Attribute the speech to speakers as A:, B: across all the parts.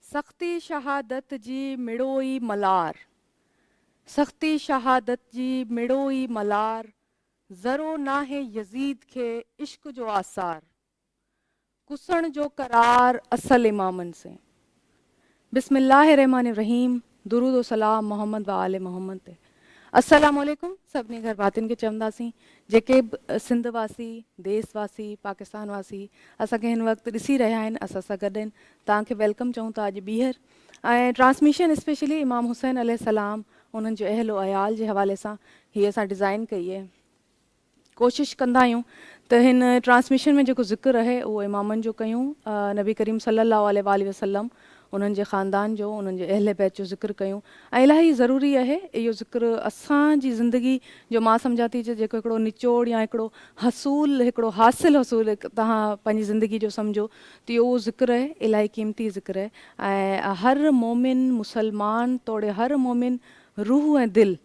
A: सख़्ती शहादत जी मिड़ोई मलार, सख़्ती शहादत जी मिड़ोई मलार, ज़रो नाहे यज़ीद खे इश्क जो आसार, कुसण जो करार असल इमामन से। बिस्मिल्लाहिर्रहमानिर्रहीम, दुरूद व सलाम मोहम्मद व आले मोहम्मद ते। अस्सलामु अलैकुम सभिनी घर भातियुनि खे चवंदासीं जेके बि सिंध वासी, देश वासी, पाकिस्तान वासी असांखे हिन वक़्तु ॾिसी रहिया आहिनि, असां सां गॾु आहिनि, तव्हांखे वेलकम चऊं था अॼु ॿीहर। ऐं ट्रांसमिशन स्पेशली इमाम हुसैन अलैहिस्सलाम उन्हनि जो अहल अयाल जे हवाले सां हीअ असां डिज़ाइन कई आहे। कोशिशि कंदा आहियूं त हिन ट्रांसमिशन में जेको ज़िक्र आहे उहो इमामनि जो कयूं, नबी करीम सल्लल्लाहु अलैहि वसल्लम उन्हनि जे ख़ानदान जो, उन्हनि जे अहल बैत जो ज़िक्र कयूं। ऐं इलाही ज़रूरी आहे इहो ज़िक्र असांजी ज़िंदगी जो, मां सम्झां थी जेको हिकिड़ो निचोड़ या हिकिड़ो हसूल, हिकिड़ो हासिल हसूल तव्हां पंहिंजी ज़िंदगी जो सम्झो त इहो उहो ज़िक्र आहे, इलाही क़ीमती ज़िक्र आहे। ऐं हर मोमिन मुसलमान तोड़े हर मोमिन रूह ऐं दिलि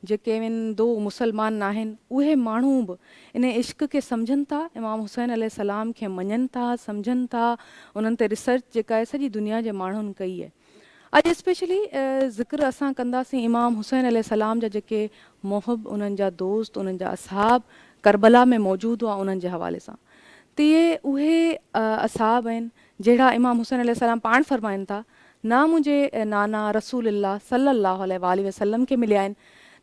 A: जेके आहिनि दो मुसलमान न आहिनि, उहे माण्हू बि इन इश्क खे सम्झनि था, इमाम हुसैन अलैहिस्सलाम खे मञनि था, सम्झनि था। उन्हनि ते रिसर्च जेका आहे सॼी दुनिया जे माण्हुनि कई आहे। अॼु स्पेशली ज़िक्र असां कंदासीं इमाम हुसैन अलैहिस्सलाम जा जेके मोहब, उन्हनि जा दोस्त, उन्हनि जा असहाब करबला में मौजूदु हुआ, उन्हनि जे हवाले सां। त इहे उहे असहाब आहिनि जहिड़ा इमाम हुसैन अलैहिस्सलाम पाण फ़रमाइनि था, न मुंहिंजे नाना रसूलुल्लाह सल्लल्लाहु अलैहि वसल्लम खे मिलिया आहिनि,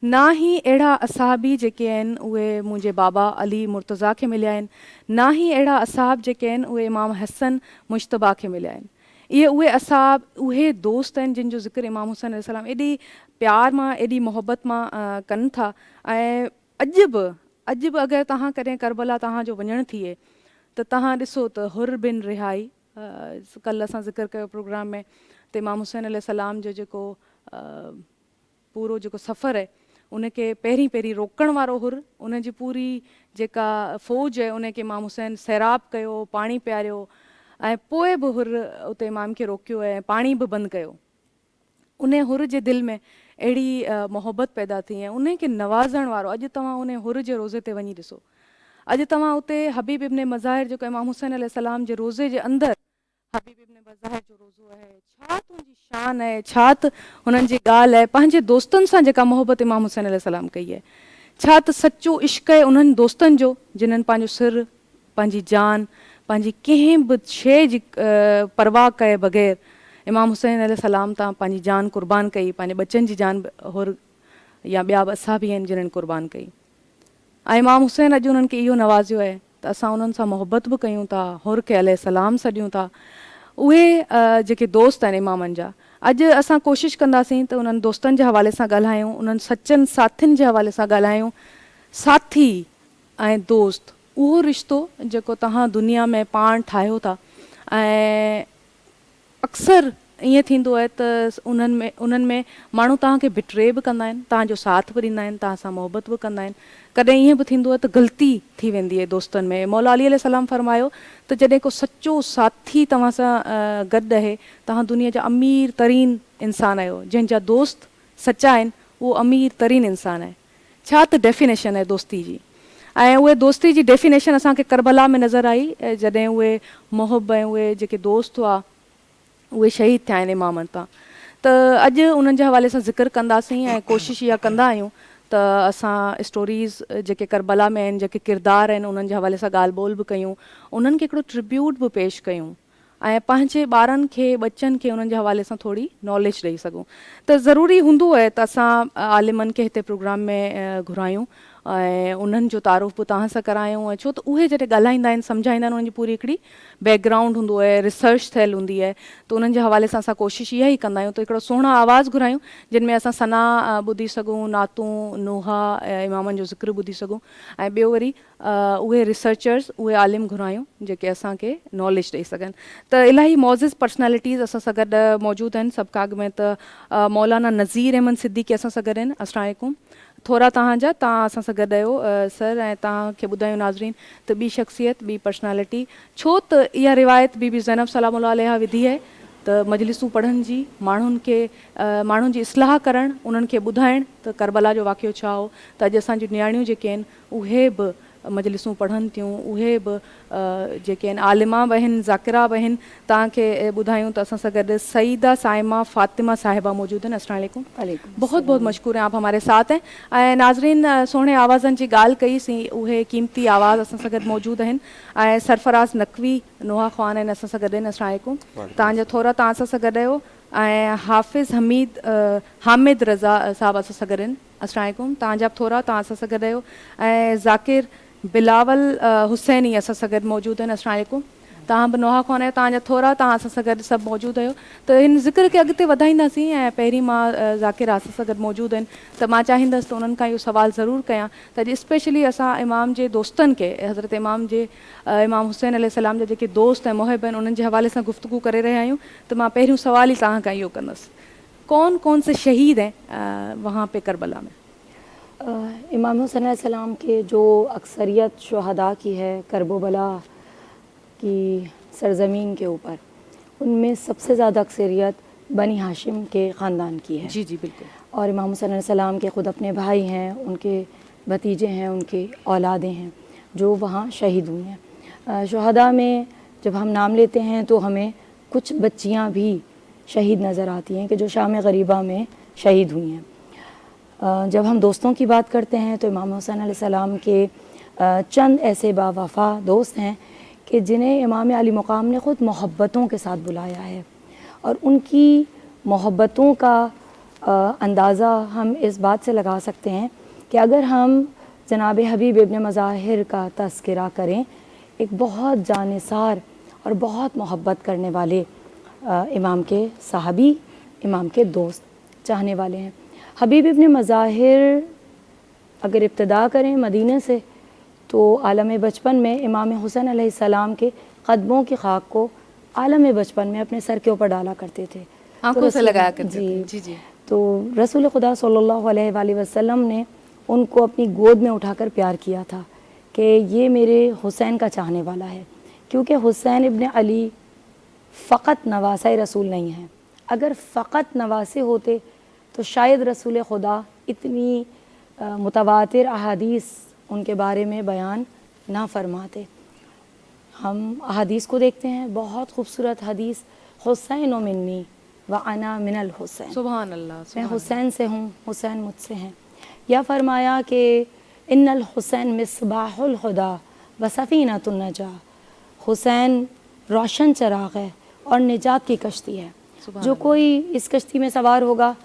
A: न ई अहिड़ा असहाबी जेके आहिनि उहे मुंहिंजे बाबा अली मुर्तज़ा खे मिलिया आहिनि, न ई अहिड़ा असहाब जेके आहिनि उहे इमाम हसन मुश्तबा खे मिलिया आहिनि। इहे उहे असहाब, उहे दोस्त आहिनि जिन जो ज़िक्र इमाम हुसैन अलैहिस्सलाम एॾी प्यार मां, एॾी मोहबत मां कनि था। ऐं अॼु बि अगरि तव्हां कॾहिं करबला तव्हांजो वञणु थिए त तव्हां ॾिसो त हुर बिन रिहाई, कल्ह असां ज़िक्र कयो प्रोग्राम में, त इमाम हुसैन अलैहिस्सलाम जो जेको पूरो जेको सफ़र आहे उनखे पहिरीं रोकण वारो हुर, उनजी पूरी जेका फ़ौज आहे उनखे इमाम हुसैन सैराब कयो, पाणी पियारियो, ऐं पोइ बि हुर उते इमाम खे रोकियो ऐं पाणी बि बंदि कयो। उन हुर जे दिलि में अहिड़ी मोहबत पैदा थी ऐं उनखे नवाज़ण वारो, अॼु तव्हां उन हुर जे रोज़े ते वञी ॾिसो, अॼु तव्हां उते हबीब इब्न मज़ाहिर जेको इमाम हुसैन अलैहिस्सलाम जे रोज़े जे अंदरि हबीब इब्न मज़ाहिर जो रोज़ो आहे, छा तुंहिंजी शान आहे, छा त हुननि जी ॻाल्हि आहे, पंहिंजे दोस्तनि सां जेका मोहबत इमाम हुसैन अलैहिस्सलाम कई आहे, छा त सचो इश्क़ आहे उन्हनि दोस्तनि जो जिन्हनि पंहिंजो सिर, पंहिंजी जान, पंहिंजी कंहिं बि शइ जी परवाह कए बग़ैर इमाम हुसैन अलैहिस्सलाम तां पंहिंजी जान क़ुर्बान कई, पंहिंजे बचनि जी जान हुर या ॿिया बि असां बि आहिनि जिन्हनि क़ुर्बान कई। ऐं इमाम हुसैन अॼु उन्हनि खे इहो नवाज़ियो आहे त असां उन्हनि सां मोहबत बि कयूं था, हुर खे अलैहिस्सलाम सॾियूं था। उहे जेके दोस्त आहिनि इमामनि जा, अॼु असां कोशिशि कंदासीं त उन्हनि दोस्तनि जे हवाले सां ॻाल्हायूं, उन्हनि सचनि साथियुनि जे हवाले सां ॻाल्हायूं। साथी ऐं दोस्त उहो रिश्तो जेको तव्हां दुनिया में पाण ठाहियो था, ऐं अक्सर ईअं थींदो आहे त उन्हनि में माण्हू तव्हांखे बिट्रे बि कंदा आहिनि, तव्हांजो साथ बि ॾींदा आहिनि, तव्हां सां मोहबत बि कंदा आहिनि। कॾहिं ईअं बि थींदो आहे त ग़लती थी वेंदी आहे दोस्तनि में। मौला अली अलैहिस्सलाम फरमायो त जॾहिं को सचो साथी तव्हां सां गॾु आहे, तव्हां दुनिया जा अमीर तरीन इंसान आहियो, जंहिंजा दोस्त सचा आहिनि उहो अमीर तरीन इंसानु आहे। छा त डेफिनेशन आहे दोस्ती जी। ऐं उहे दोस्ती जी डेफिनेशन असांखे करबला में नज़र आई, जॾहिं उहे मोहब ऐं उहे जेके दोस्त हुआ उहे शहीद थिया आहिनि इमामनि तां। त अॼु उन्हनि जे हवाले सां ज़िक्र कंदासीं ऐं कोशिशि इहा कंदा आहियूं त असां स्टोरीज़ जेके करबला में आहिनि, जेके किरदार आहिनि, उन्हनि जे हवाले सां ॻाल्हि ॿोल बि कयूं, उन्हनि खे हिकिड़ो ट्रिब्यूट बि पेश कयूं ऐं पंहिंजे ॿारनि खे, बचनि खे उन्हनि जे हवाले सां थोरी नॉलेज ॾेई सघूं। त ज़रूरी हूंदो आहे त असां आलिमनि खे हिते प्रोग्राम में घुरायूं ऐं उन्हनि जो तारुफ़ बि तव्हां सां करायूं। ऐं छो त उहे जॾहिं ॻाल्हाईंदा आहिनि, सम्झाईंदा आहिनि, उन्हनि जी पूरी हिकिड़ी बैकग्राउंड हूंदो आहे, रिसर्च थियलु हूंदी आहे, त उन्हनि जे हवाले सां असां कोशिशि इहा ई कंदा आहियूं त हिकिड़ो सुहिणो आवाज़ु घुरायूं जिन में असां सना ॿुधी सघूं, नातूं, नुहा ऐं इमामनि जो ज़िक्र ॿुधी सघूं। ऐं ॿियो वरी उहे रिसर्चर्स, उहे आलिम घुरायूं जेके असांखे नॉलेज ॾेई सघनि। त इलाही मौज़िज़ पर्सनैलिटीज़ असां सां गॾु मौजूदु आहिनि सबकाग में। त मौलाना नज़ीर अहमद सिद्दीकी असां सां गॾु आहिनि। अस्सलाम वालेकुम। थोरा तव्हां असां सां गॾु आहियो सर, ऐं तव्हांखे ॿुधायूं नाज़रीन त ॿी शख़्सियत, ॿी पर्सनैलिटी, छो त इहा रिवायत बीबी ज़ैनब सलामुल्लाह अलैहा विधी आहे त मजलिसूं पढ़नि जी, माण्हुनि खे माण्हुनि जी इस्लाह करणु, उन्हनि खे ॿुधाइणु त करबला जो वाक़ियो छा हो, त अॼु असांजूं नियाणियूं जेके आहिनि उहे बि मजलिसूं पढ़नि थियूं उहे बि जेके आहिनि आलिमा बि आहिनि ज़ाकिरा बि आहिनि तव्हांखे ॿुधायूं त असां सां गॾु सईदा साइमा फ़ातिमा साहिबा मौजूदु आहिनि। अस्सलाम वालेकुम। बहुत बहुत मशकूर हैं आप हमारे साथ हैं। ऐं नाज़रीन सोणे आवाज़नि जी ॻाल्हि कईसीं उहे क़ीमती आवाज़ असां सां गॾु मौजूदु आहिनि ऐं सरफराज़ नक़वी नोहा ख़्वान आहिनि असां सां गॾु आहिनि। अस्सलाम वालेकुम। तव्हांजा थोरा तव्हां असां सां गॾु आहियो ऐं हामिद रज़ा साहब असां सां गॾु आहिनि। अस्सलाम वालेकुम। तव्हांजा बि थोरा तव्हां असां सां गॾु आहियो ऐं ज़ाकिर बिलावल हुसैनी असां सां गॾु मौजूदु आहिनि। अस्सलाम वालेकुम। तव्हां बि नोहा ख़्वान आहियो तव्हांजा थोरा तव्हां असां सां गॾु सभु मौजूदु आहियो। त हिन ज़िक्र खे अॻिते वधाईंदासीं ऐं पहिरीं मां ज़ाकिर असां सां गॾु मौजूदु आहिनि त मां चाहींदसि त उन्हनि खां इहो सुवालु ज़रूरु कयां त अॼु स्पेशली असां इमाम जे दोस्तनि खे हज़रत इमाम हुसैन अलैहिस्सलाम जा जेके दोस्त ऐं मुहिब आहिनि उन्हनि जे हवाले सां गुफ़्तगू करे रहिया आहियूं त मां पहिरियों सुवाल ई तव्हां खां इहो कंदसि कौन कौन से शहीद हैं वहाँ पे करबला में?
B: इमाम हुसैन अलैहिस्सलाम के जो अक्सरियत शुहदा की है करबला की सरज़मीन के ऊपर, उनमें सबसे ज़्यादा अक्सरियत बनी हाशिम के ख़ानदान की है।
A: जी जी बिल्कुल।
B: और इमाम हुसैन अलैहिस्सलाम के ख़ुद अपने भाई हैं, उनके भतीजे हैं, उनके औलादें हैं जो वहाँ शहीद हुई हैं। शुहदा में जब हम नाम लेते हैं तो हमें कुछ बच्चियाँ भी शहीद नज़र आती हैं कि जो शाम ग़रीबा में शहीद हुई हैं। जब हम दोस्तों की बात करते हैं तो इमाम हुसैन अलैहिस्सलाम के चंद ऐसे बावफ़ा दोस्त हैं कि जिन्हें इमाम अली मुक़ाम ने ख़ुद मोहब्बतों के साथ बुलाया है और उनकी मोहब्बतों का अंदाज़ा हम इस बात से लगा सकते हैं कि अगर हम जनाब हबीब इब्न मज़ाहिर का तज़किरा करें, एक बहुत जानिसार और बहुत मोहब्बत करने वाले इमाम के सहाबी, इमाम के दोस्त, चाहने वाले हैं। हबीब इब्न मज़ाहिर अगर इब्तिदा करें मदीने से तो आलम बचपन में इमाम हुसैन अलैहिस्सलाम के कदमों की खाक को आलम बचपन में अपने सर के ऊपर डाला करते थे,
A: आंखों से लगाया करते थे। जी जी।
B: तो रसूल खुदा सल्लल्लाहु अलैहि वसल्लम ने उनको अपनी गोद में उठाकर प्यार किया था कि ये मेरे हुसैन का चाहने वाला है, क्योंकि हुसैन इब्न अली फ़क़त नवासे रसूल नहीं हैं। अगर फ़क़त नवासे होते तो शायद रसूल खुदा इतनी मुतवातिर अहादीस उनके बारे में बयान ना फरमाते। हम अहादीस को देखते हैं, बहुत खूबसूरत हदीस, हुसैन मिन्नी व अना मिनल हुसैन,
A: सुभान अल्लाह,
B: मैं हुसैन से हूँ, हुसैन मुझसे हैं। या फरमाया कि इन्नल हुसैन मिसबाहुल खुदा व सफ़ीनतुन नजा, हुसैन रोशन चराग है और निजात की कश्ती है, जो कोई इस कश्ती में सवार होगा।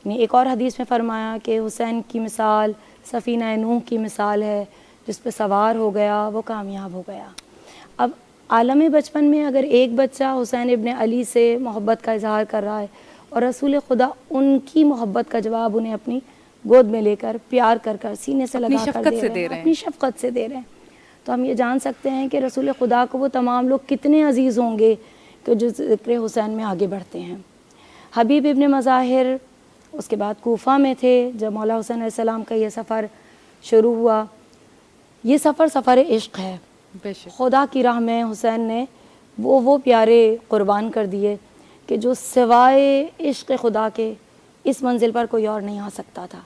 B: एक और हदीस में फरमाया कि हुसैन की मिसाल सफ़ीना नूह की मिसाल है, जिस पे सवार हो गया वो कामयाब हो गया। अब आलम बचपन में अगर एक बच्चा हुसैन इब्न अली से मोहब्बत का इजहार कर रहा है और रसूल खुदा उनकी मोहब्बत का जवाब उन्हें अपनी गोद में लेकर प्यार कर कर सीने से लगा कर दे रहे हैं, अपनी शफ़क़त से दे रहे हैं, तो हम ये जान सकते हैं कि रसूल खुदा को वो तमाम लोग कितने अजीज़ होंगे कि जो ज़िक्र हुसैन में आगे बढ़ते हैं। हबीब इब्न मज़ाहिर उसके बाद कूफ़ा में थे जब मौला हुसैन अलैहिस्सलाम का ये सफ़र शुरू हुआ। ये सफ़र सफ़र इश्क़ है। खुदा की राह में हुसैन ने वो प्यारे क़ुरबान कर दिए कि जो सिवाय इश्क़ खुदा के इस मंजिल पर कोई और नहीं आ सकता था,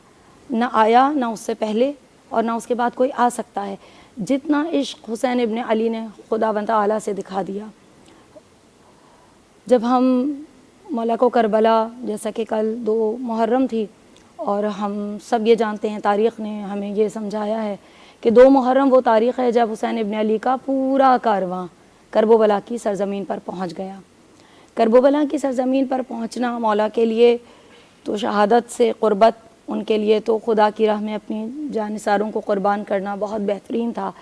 B: ना आया, ना उससे पहले और ना उसके बाद कोई आ सकता है। जितना इश्क़ हुसैन इब्न अली ने खुदावंद आला से दिखा दिया। जब हम मौला को करबला, जैसा कि कल 2 मुहर्रम थी और हम सब ये जानते हैं, तारीख़ ने हमें ये समझाया है कि 2 मुहर्रम वो तारीख़ है जब हुसैन इब्न अली का पूरा कारवां करबला की सरज़मीन पर पहुँच गया। करबला की सरज़मीन पर पहुँचना मौला के लिए तो शहादत से क़ुरबत, उनके लिए तो खुदा की राह में अपनी जानिसारों को क़ुरबान करना बहुत बेहतरीन था।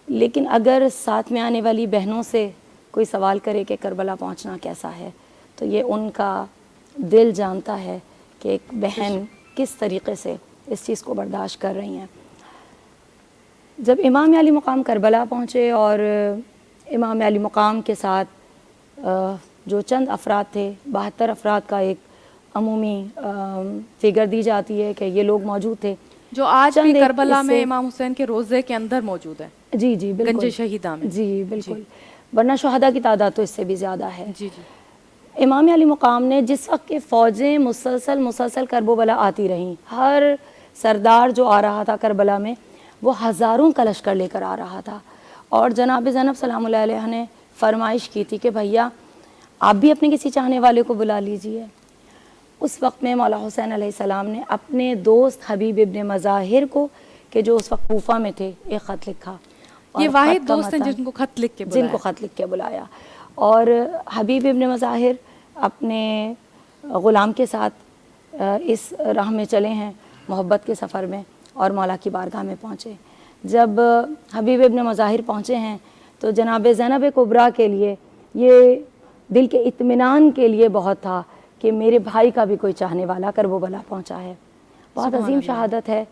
B: लेकिन अगर साथ में आने वाली बहनों से कोई सवाल करे कि करबला पहुँचना कैसा है, तो ये उनका दिल जानता है कि एक बहन किस तरीक़े से इस चीज़ को बर्दाश्त कर रही हैं। जब इमाम अली मुक़ाम करबला पहुँचे और इमाम अली मुक़ाम के साथ जो चंद अफराद थे, 72 अफराद का एक अमूमी फिगर दी जाती है कि ये लोग मौजूद थे
A: जो आज भी करबला में इमाम हुसैन के रोज़े के अंदर मौजूद है।
B: जी जी बिल्कुल,
A: गंज शहीदा में।
B: जी बिल्कुल, वरना शुहदा की तादाद तो इससे भी ज़्यादा है।
A: जी जी।
B: इमाम अली मुक़ाम ने जिस वक्त के फ़ौजें मुसलसल करबला आती रहीं, हर सरदार जो आ रहा था करबला में وہ ہزاروں کا لشکر لے کر آ رہا تھا، اور جناب زینب سلام اللہ علیہ نے فرمائش کی تھی کہ بھیا آپ بھی اپنے کسی چاہنے والے کو بلا لیجئے۔ اس وقت میں مولا حسین علیہ السلام نے اپنے دوست حبیب ابن مظاہر کو، کہ جو اس وقت کوفہ میں تھے، ایک خط لکھا۔
A: یہ واحد دوست ہیں جن کو خط لکھ کے بلایا،
B: جن کو خط لکھ کے بلایا، اور حبیب ابن مظاہر اپنے غلام کے ساتھ اس راہ میں چلے ہیں محبت کے سفر میں، اور مولا کی بارگاہ میں پہنچے۔ جب حبیب ابن مظاہر پہنچے ہیں تو جناب زینب کبریٰ کے لیے یہ دل کے اطمینان کے لیے بہت تھا کہ میرے بھائی کا بھی کوئی چاہنے والا کربلا پہنچا ہے۔ بہت عظیم شہادت ہے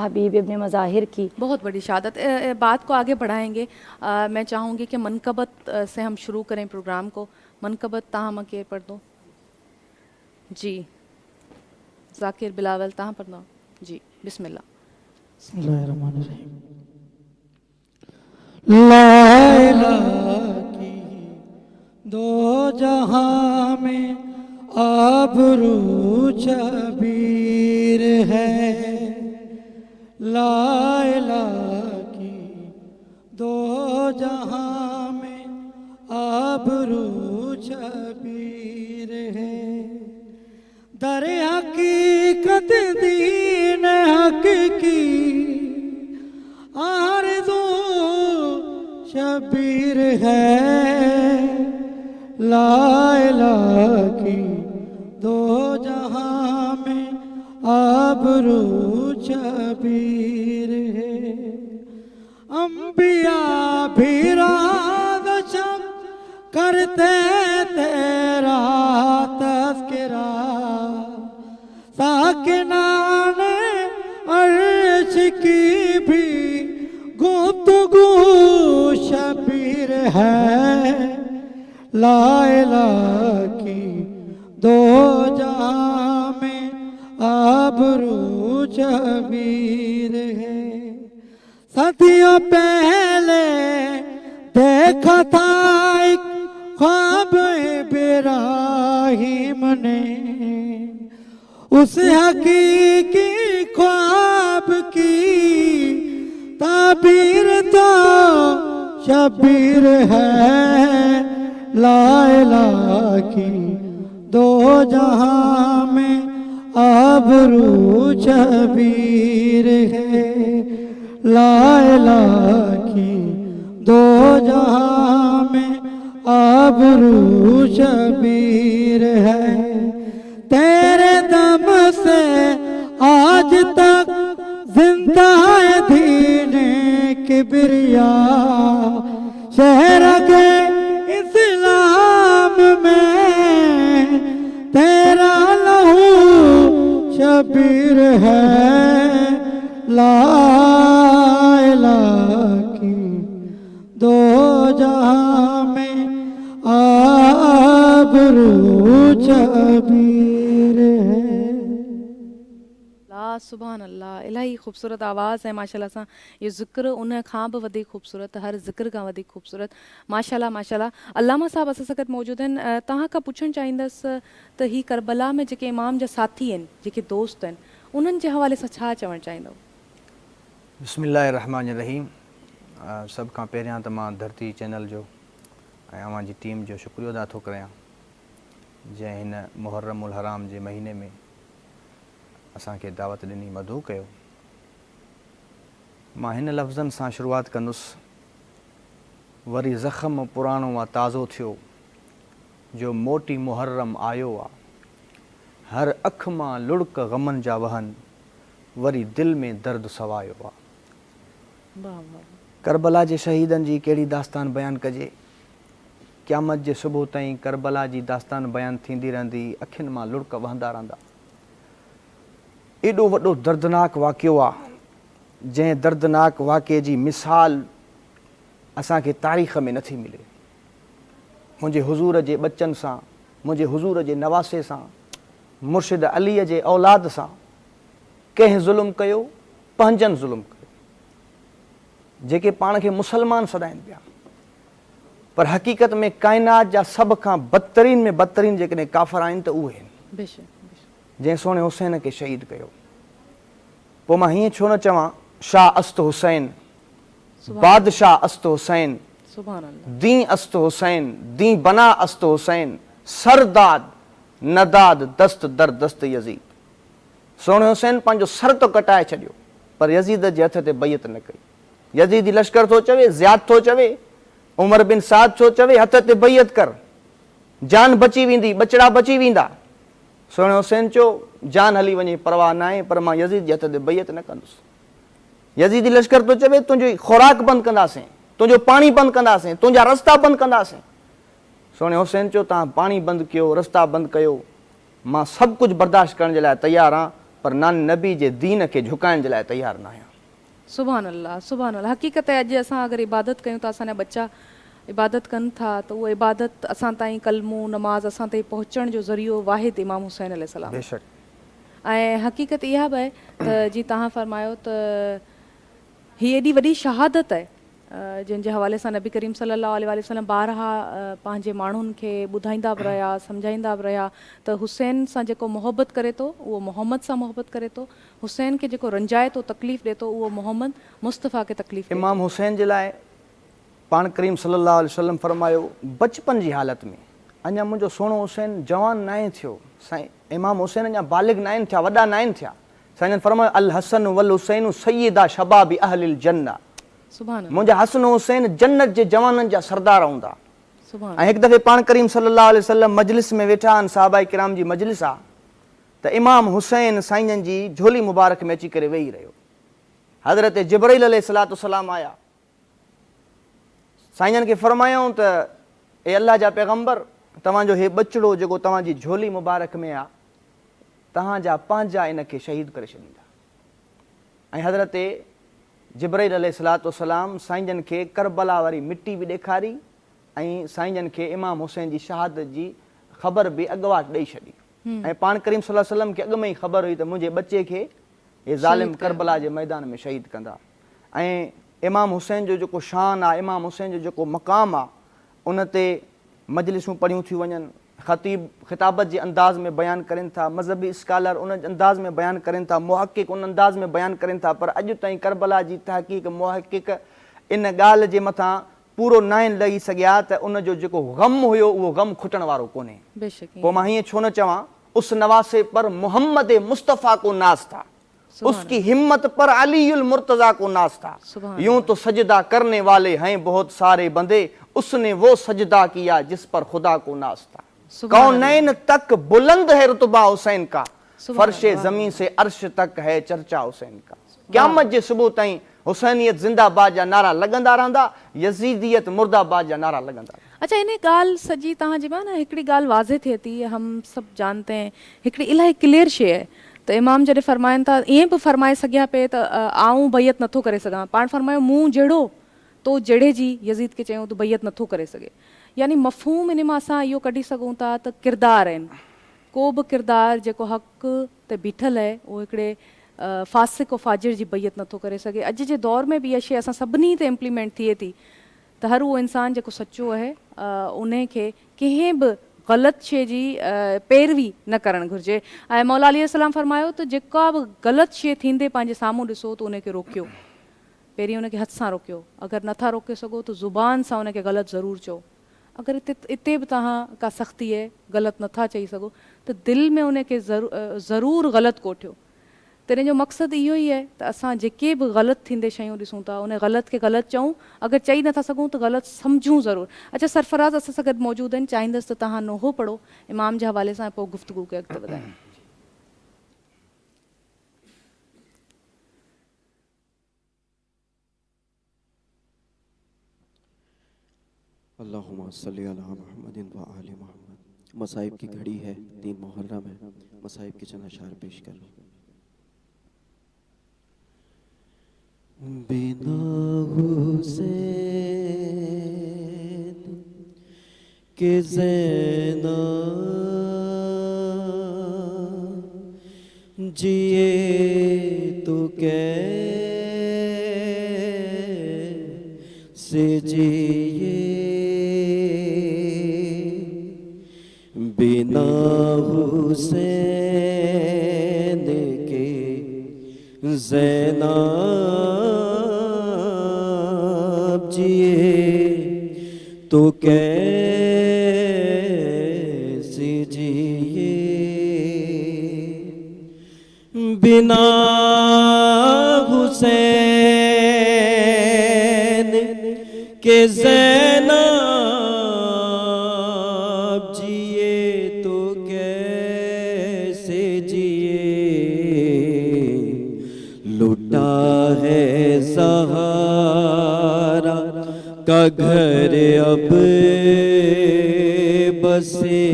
B: حبیب ابن مظاہر کی،
A: بہت بڑی شہادت۔ بات کو آگے بڑھائیں گے، میں چاہوں گی کہ منقبت سے ہم شروع کریں پروگرام کو۔ منقبت تاہم کے پڑھ دو جی، ذاکر بلاول تاہم پڑھ دو جی، بسم اللہ۔
C: بسم اللہ الرحمن الرحیم۔ لا الہ کی دو جہاں میں آبرو شبیر ہے، لا الہ کی دو جہاں میں آبرو شبیر ہے، در حقیقت دین حق کی آرزو شبیر ہے، لا الہ کی دو جہاں میں آبرو شبیر ہے، انبیاء بھی رات شب کرتے تیرا تذکرہ، ساکنان عرش کی بھی گفتگو شبیر ہے، لا الہ کی دو جہاں میں آبرو شبیر ہے، صدیوں پہلے دیکھا تھا ایک خواب ابراہیم نے، اس حقیقی خواب کی تعبیر تو شبیر ہے، لا الہ کی دو جہاں میں آبرو شبیر ہے، لا الہ کی دو جہاں میں آبرو شبیر ہے، تیرے دم سے آج تک زندہ ہے دین کبریاء، شہر کے اسلام میں تیرا لہو شبیر ہے، لا الہ کی دو جہاں میں آبرو شبیر ہے۔
A: سبحان اللہ، الہی خوبصورت آواز ہے ماشاءاللہ سا، یہ ذکر انہیں کھاں بھی ودی خوبصورت، ہر ذکر کا ودی خوبصورت، ماشاءاللہ ماشاءاللہ۔ علامہ صاحب اسا سکت موجود ہیں، تہاں کا پوچھن چاہیندس تو ہی کربلا میں جے امام جا ساتھی ہیں، جے دوست ہیں، انہن جے حوالے سے چھا چون چاہیندو؟
D: بسم اللہ الرحمن الرحیم۔ سب کا پہریاں تمام دھرتی چینل جو اوان جی ٹیم جو شکریہ ادا تھو کریاں، جے ہن محرم الحرام جے مہینے میں اساں کے دعوت ڈنی مدعو کیو۔ ماں ہن لفظن سان شروعات کنس، وری زخم پرانو وا تازو تھیو، جو موٹی محرم آیو آ، ہر اکھ ماں لڑک غمن جا وہن، وری دل میں درد سوایو آ۔ کربلا جے شہیدن جی کیڑی داستان بیان کجے، قیامت جے صبح تائیں کربلا جی داستان بیان تھیندی رہندی، اکھن ماں لڑک وہندا رہندا۔ ایڈو وڈو دردناک واقعو آ، جے دردناک واقعے جی مثال اساں کے تاریخ میں نتھی ملے۔ منجے حضور جے بچن سان، منجے حضور جے نواسے سان، مرشد علی جے اولاد سان کہیں ظلم کیو، پنجن ظلم کیو، جے پان کے مسلمان سدائن پیا، پر حقیقت میں کائنات جا سب کا بدترین میں بدترین جے کافر آئین تو اوہ ہیں جے سونے حسین کے شہید کیو۔ پو ماں ہی چھو نہ چواں शाह अस्त हुसैन, बादशाह अस्त हुसैन,
A: सुभान अल्लाह।
D: दी अस्त हुसैन, दी बना अस्त हुसैन, सरदाद नदाद दस्त दर दस्त यज़ीद। सोने हुसैन पंहिंजो सर तो कटाए छॾियो पर यज़ीद जे हथ ते बैत न कई। यज़ीदी लश्कर थो चवे, ज़ियाद थो चवे, उमर बिन साद थो चवे हथ ते बैत कर, जान बची वेंदी, बचड़ा बची वेंदा। सोने हुसैन चयो जान हली वञे परवाह न आहे पर मां यज़ीद जे हथ ते बैत न कंदुसि। यज़ीदी लश्कर थो चवे तुंहिंजी खुराक बंदि कंदासीं, तुंहिंजो पाणी बंदि कंदासीं, तुंहिंजा रस्ता बंदि कंदासीं। सोने हुसैन चयो तव्हां पाणी बंदि कयो, रस्ता बंदि कयो, मां सभु कुझु बर्दाश्त करण जे लाइ तयारु आहियां पर नानी नबी जे दीन खे झुकाइण जे लाइ तयारु न आहियां।
A: सुभान अल्लाह, सुभान अल्लाह। हक़ीक़त आहे अॼु असां अगरि इबादत कयूं था, असांजा बच्चा इबादत कनि था त उहा इबादत असां ताईं कलमो नमाज़ असां ताईं पहुचण जो ज़रियो वाहिद इमाम हुसैन अलैहिस्सलाम।
D: बेशक।
A: ऐं हक़ीक़त इहा बि आहे त जीअं तव्हां फरमायो त हीअ एॾी वॾी शहादत आहे जंहिंजे हवाले सां नबी करीम सल्लल्लाहु अलैहि वसल्लम ॿारहा पंहिंजे माण्हुनि खे ॿुधाईंदा बि रहिया, सम्झाईंदा बि रहिया त हुसैन सां जेको मोहबत करे थो उहो मोहम्मद सां मोहबत करे थो, हुसैन खे जेको रंजाए थो, तकलीफ़ ॾिए थो, उहो मोहम्मद मुस्तफ़ा खे तकलीफ़।
D: इमाम हुसैन जे लाइ पाण करीम सल्लल्लाहु अलैहि वसल्लम फरमायो बचपन जी हालत में, अञा मुंहिंजो सोणो हुसैन जवान न आहे थियो, साईं इमाम हुसैन अञा बालिग न आहिनि थिया, वॾा न आहिनि थिया। साईं फरमायो अल हसन वल हुसैन सय्यदा शबाबी अहलिल जन्नह,
A: सुभान अल्लाह,
D: मुंहिंजा हसन हुसैन जन्नत जे जवाननि जा सरदार हूंदा।
A: सुभान
D: ऐं हिकु दफ़े पाण करीम सल्लल्लाहु अलैहि वसल्लम मजलिस में वेठा आहिनि, साहबा किराम जी मजलिस आहे त इमाम हुसैन साईं जी झोली मुबारक में अची करे वेही रहियो। हज़रत जिब्राइल अलैहिस्सलाम आया, साईं खे फरमायूं त ए अल्लाह जा पैगंबर, तव्हांजो हे बचड़ो जेको तव्हांजी झोली मुबारक में आहे तव्हांजा पंहिंजा इनखे शहीद करे छॾींदा। ऐं हज़रत जिब्राइल अलैहिस्सलाम साईं जन खे करबला वारी मिटी बि ॾेखारी ऐं साईं जन खे इमाम हुसैन जी शहादत जी ख़बर बि अॻुवाट ॾेई छॾी। ऐं पाण करीम सल्लल्लाहु अलैहि वसल्लम खे अॻु में ई ख़बर हुई त मुंहिंजे बचे खे हे ज़ालिम करबला जे मैदान में शहीद कंदा। ऐं इमाम हुसैन जो जेको शान आहे, इमाम हुसैन जो जेको मक़ाम आहे, उन ते मजलिसूं पढ़ियूं थियूं वञनि, ख़तीब ख़िताबत जे अंदाज़ में बयानु कनि था, मज़हबी स्कॉलर उन अंदाज़ में बयानु कनि था, मुहक़िक़ उन अंदाज़ में बयानु कनि था, पर अॼु ताईं करबला जी तहक़ीक़ मुहक़िक़ इन ॻाल्हि जे मथां पूरो न आहिनि लही सघिया त उन जो जेको ग़म हुयो उहो ग़म खुटण वारो कोन्हे।
A: बेशक।
D: पोइ मां हीअं छो न चवां, उस नवासे पर मोहम्मद मुस्तफ़ा को नाज़ था, उसकी हिम्मत पर अलीउल मुर्तज़ा को नाज़ था। यूं तो सजदा करने वाले हैं बहुत सारे बंदे, उसने वो सजदा किया जिस पर खुदा को नाज़ था। कौनैन तक बुलंद है रुतबा हुसैन का, फर्शे ज़मीन से अर्श तक है चर्चा हुसैन का। क़यामत जे सुबुह ताईं हुसैनियत ज़िंदाबाद जा नारा लॻंदा रहंदा, यज़ीदियत मुर्दाबाद जा नारा लॻंदा।
A: अच्छा, इन ॻाल्हि सॼी तव्हां जी न हिकिड़ी ॻाल्हि वाज़े थिए थी, हम सभु जानते हैं, हिकिड़ी इलाही क्लियर शइ आहे त इमाम जॾहिं फरमाइनि था, ईअं बि फरमाए सघिया पे त आऊं बैत नथो करे सघां, पाण फरमायो मूं जहिड़ो तो जहिड़े जी यज़ीद खे चयूं त बैत नथो करे सघे। यानी मफ़हूम इन मां असां इहो कढी सघूं था त किरदार आहिनि, को बि किरदार जेको हक़ ते बीठल आहे उहो हिकिड़े फासिक व फाजिर जी बैत नथो करे सघे। अॼु जे दौर में बि इहा शइ असां सभिनी ते इम्प्लीमेंट थिए थी त हर उहो इंसानु जेको सचो आहे उन खे कंहिं बि ग़लति शइ जी पैरवी न करणु घुरिजे। ऐं मौला अली सलाम फरमायो त जेका बि ग़लति शइ थींदे पंहिंजे साम्हूं ॾिसो त उनखे रोकियो, पहिरीं उनखे हथ सां रोकियो, अगरि नथा रोके सघो त ज़ुबान सां उनखे ग़लति ज़रूरु चओ। अगरि इते बि तव्हां का सख़्ती आहे, ग़लति नथा चई सघो त दिलि में उनखे ज़रूरु ग़लति कोठियो। त इन जो मक़सदु इहो ई आहे त असां जेके बि ग़लति थींदे शयूं ॾिसूं था उन ग़लति खे ग़लति चऊं, अगरि चई नथा सघूं त ग़लति सम्झूं ज़रूरु। अच्छा, सरफराज़ असां सां गॾु मौजूदु आहिनि, चाहींदसि त तव्हां नोहो पढ़ो इमाम जे हवाले सां, पोइ गुफ़्तगू खे अॻिते वधायूं।
E: अल्लाहुम्मा सल्ली अला मुहम्मदिन व आलि मुहम्मद। मसाइब की घड़ी है, 3 मुहर्रम है, मसाइब के चंद अशार पेश कर लो। बिना हुसैन के ज़ैना जिए तो कैसे जिए, बिना हुसैन के ज़ैना تو کیسے جیے بنا حسین کے زینب جیے تو کیسے جیے لٹا ہے سہارا کا گھر اب بسے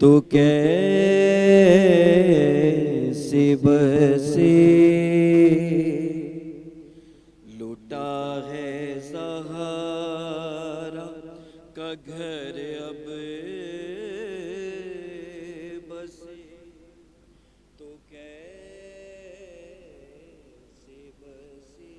E: تو کیسے بسے لوٹا ہے سہارا کا گھر اب بسے تو کیسے بسے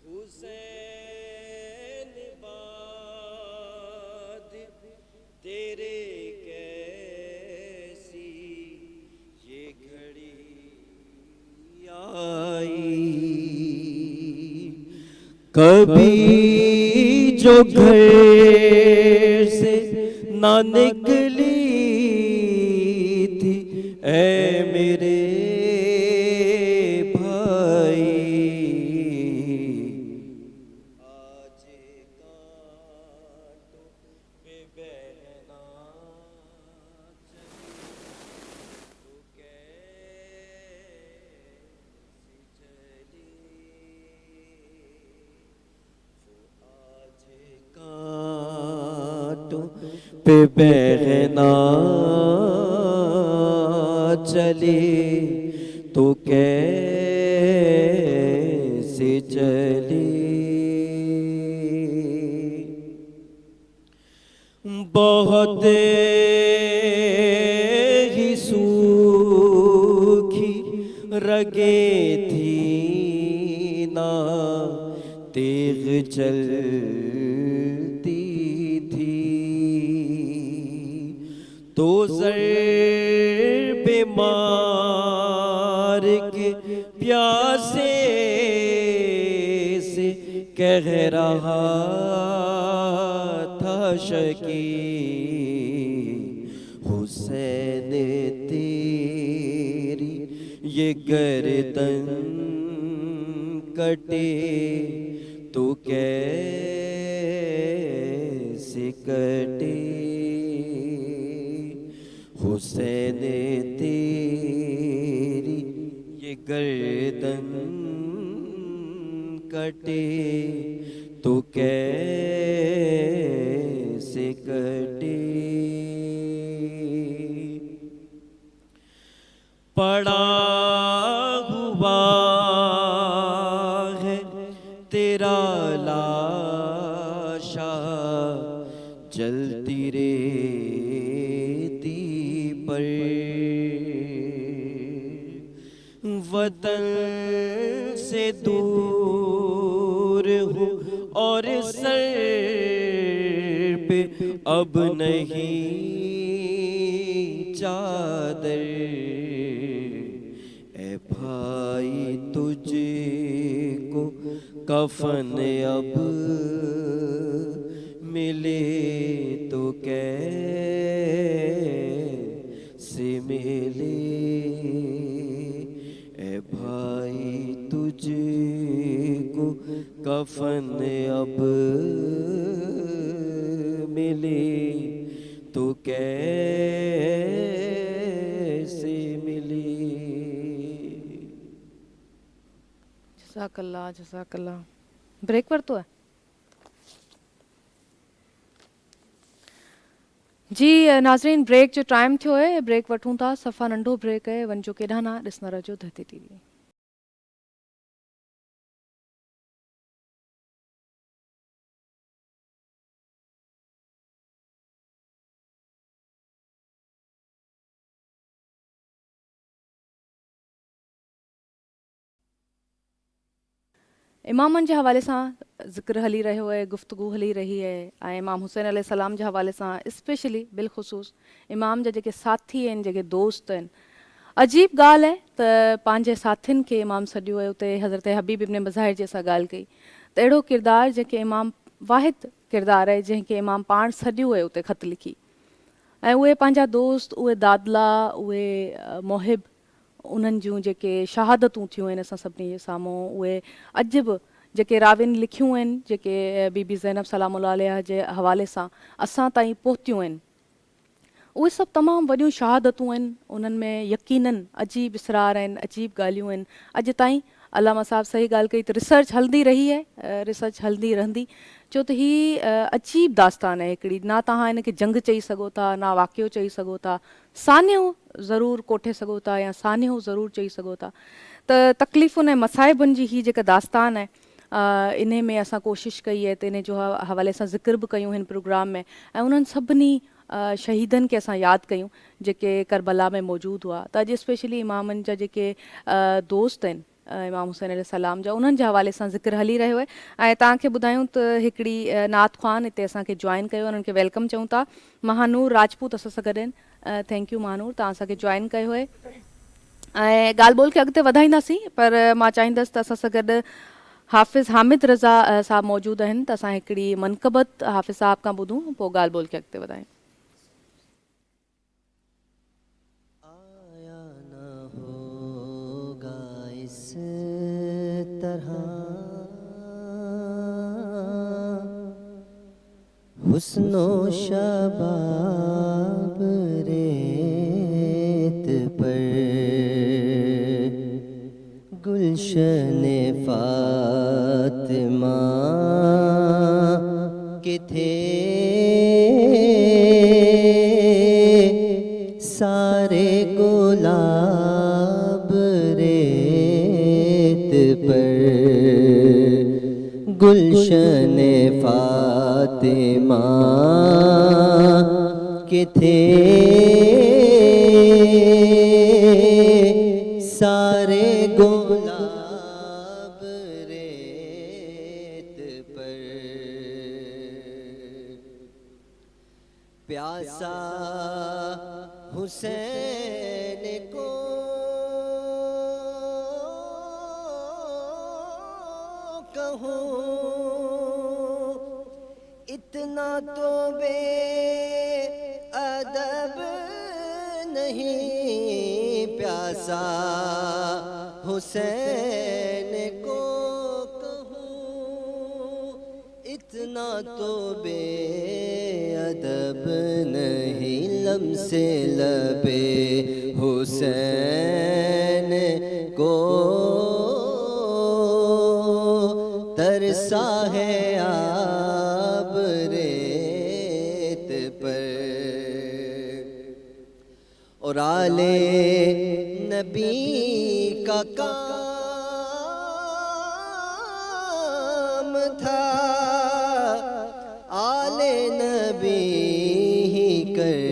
E: حسین باد تیرے کیسی یہ گھڑی آئی کبھی جو گھر سے نہ نکلی تھی اے میرے پہ بہنا چلے تو کیسے چلے بہت ہی سوکھی رگیں تھی نا تیغ چلتی تھی تو ضرب مار کے پیاسے سے کہہ رہا تھا شکی حسین تیری یہ گردن کٹے تو کیسے کٹے حسین تیری یہ گردن کٹے تو کیسے کٹے پڑا ہوا ہے تیرا لاشا جلتی ریتی پر وطن سے دور ہوں اور سر پہ اب نہیں چادر اے بھائی تجھ کو کفن اب ملے تو کیسے ملے اے بھائی تجھ کو کفن اب ملے تو کیسے ملے
A: جزاک اللہ جزاک اللہ. بریک ورتو ہے जी नाज़रीन. ब्रेक जो टाइम थियो है ब्रेक वठूं था. सफ़ा नंढो ब्रेक है वञो केॾांहुं न ॾिसंदा रहिजो धरती टीवी. इमामनि जे हवाले सां ज़िक्र हली रहियो आहे, गुफ़्तगू हली रही आहे ऐं इमाम हुसैन अलैहिस्सलाम जे हवाले सां स्पेशली बिलख़ुसूस इमाम जा जेके साथी आहिनि, जेके दोस्त आहिनि, अजीब ॻाल्हि आहे त पंहिंजे साथियुनि खे इमाम सॾियो हुयो उते हज़रत हबीब इब्न मज़ाहिर जे सां ॻाल्हि कई त अहिड़ो किरदारु जंहिंखे इमाम वाहिद किरदारु आहे जंहिंखे इमाम पाण सॾियो हुयो उते ख़त लिखी ऐं उहे पंहिंजा दोस्त उहे दादला उहे मोहिब उन्हनि जूं जेके शहादतूं थियूं आहिनि असां सभिनी जे साम्हूं उहे अॼु बि जेके राविन लिखियूं आहिनि जेके बीबी ज़ैनब सलामुल्लाह अलैहा जे हवाले सां असां ताईं पहुतियूं आहिनि उहे सभु तमामु वॾियूं शहादतूं आहिनि उन्हनि में यकीननि अजीब इसरार आहिनि अजीब ॻाल्हियूं आहिनि अॼु ताईं अलामा साहब सही ॻाल्हि कई त रिसर्च हलंदी रही आहे रिसर्च हलंदी रहंदी छो त हीअ अजीब दास्तान आहे हिकिड़ी ना तव्हां हिन खे जंग चई सघो था ना वाक़ियो चई सघो था सान्यो ज़रूरु कोठे सघो था या सान्यो ज़रूरु चई सघो था त तकलीफ़ुनि ऐं मसाइबुनि जी हीअ जेका दास्तान आहे इन में असां कोशिशि कई आहे त इन जो हवाले सां ज़िक्र बि कयूं हिन प्रोग्राम में ऐं उन्हनि सभिनी शहीदनि खे असां यादि कयूं जेके करबला में मौजूदु हुआ त अॼु स्पेशली इमामनि जा जेके दोस्त आहिनि इमाम हुसैन अलैहिस्सलाम जा उन्हनि जे हवाले सां ज़िक्र हली रहियो आहे ऐं तव्हांखे ॿुधायूं त हिकिड़ी नात ख़्वान हिते असांखे जॉइन कयो उन्हनि खे वेलकम चऊं था महानूर राजपूत असां सां गॾु आहिनि थैंक यू महानूर तव्हां असांखे जॉइन कयो आहे ऐं ॻाल्हि ॿोल खे अॻिते वधाईंदासीं पर मां चाहींदसि त असां सां गॾु हाफ़िज़ हामिद रज़ा साहब मौजूदु आहिनि त असां हिकिड़ी मनक़बत हाफ़िज़ साहब खां ॿुधूं पोइ ॻाल्हि ॿोल खे अॻिते वधायूं
F: हुस्नो शबाब रेत पर गुलशन फातिमा के थे सारे गुलाब रेत पर गुलशन फातिमा के थे सारे गुलाब रेत पर प्यासा हुसैन को कहूँ इतना तो बे अदब नहीं प्यासा हुसैन को कहूँ इतना तो बे अदब नहीं लम्से लबे हुसैन को तरसा है आब रेत पर और आले नबी का काम था आले नबी ही कर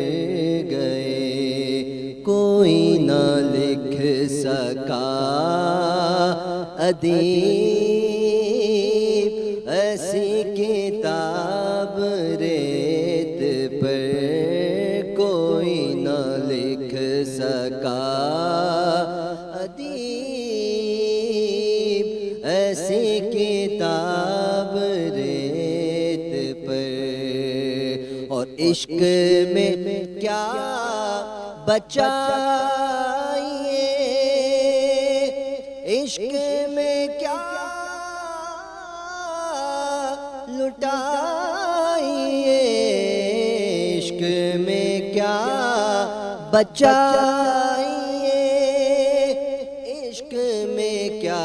F: गए कोई ना लिख सका अदीब ऐसी किताब रेत पर कोई न लिख सका अदीब ऐसी किताब रेत पर और इश्क में क्या बचाइए इश्क में क्या लुटाइए इश्क में क्या बचाइए इश्क में क्या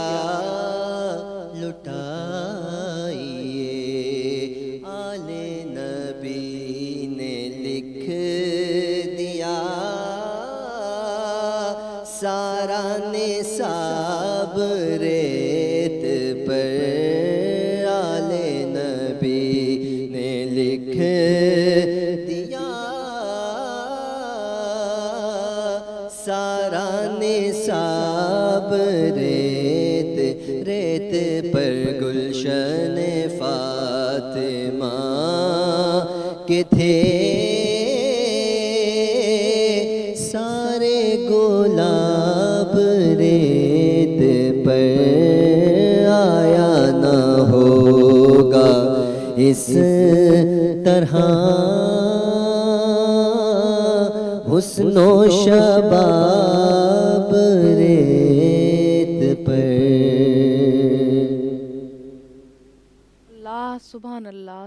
F: लुटाइए आले नबी ने लिख दिया सारा निसाब रेत पर आले नबी ने लिख दिया सारा निसाब रेत रेत पर गुलशन फातिमा के थे सारे गुलाब اس طرح حسن و شباب ریت پر.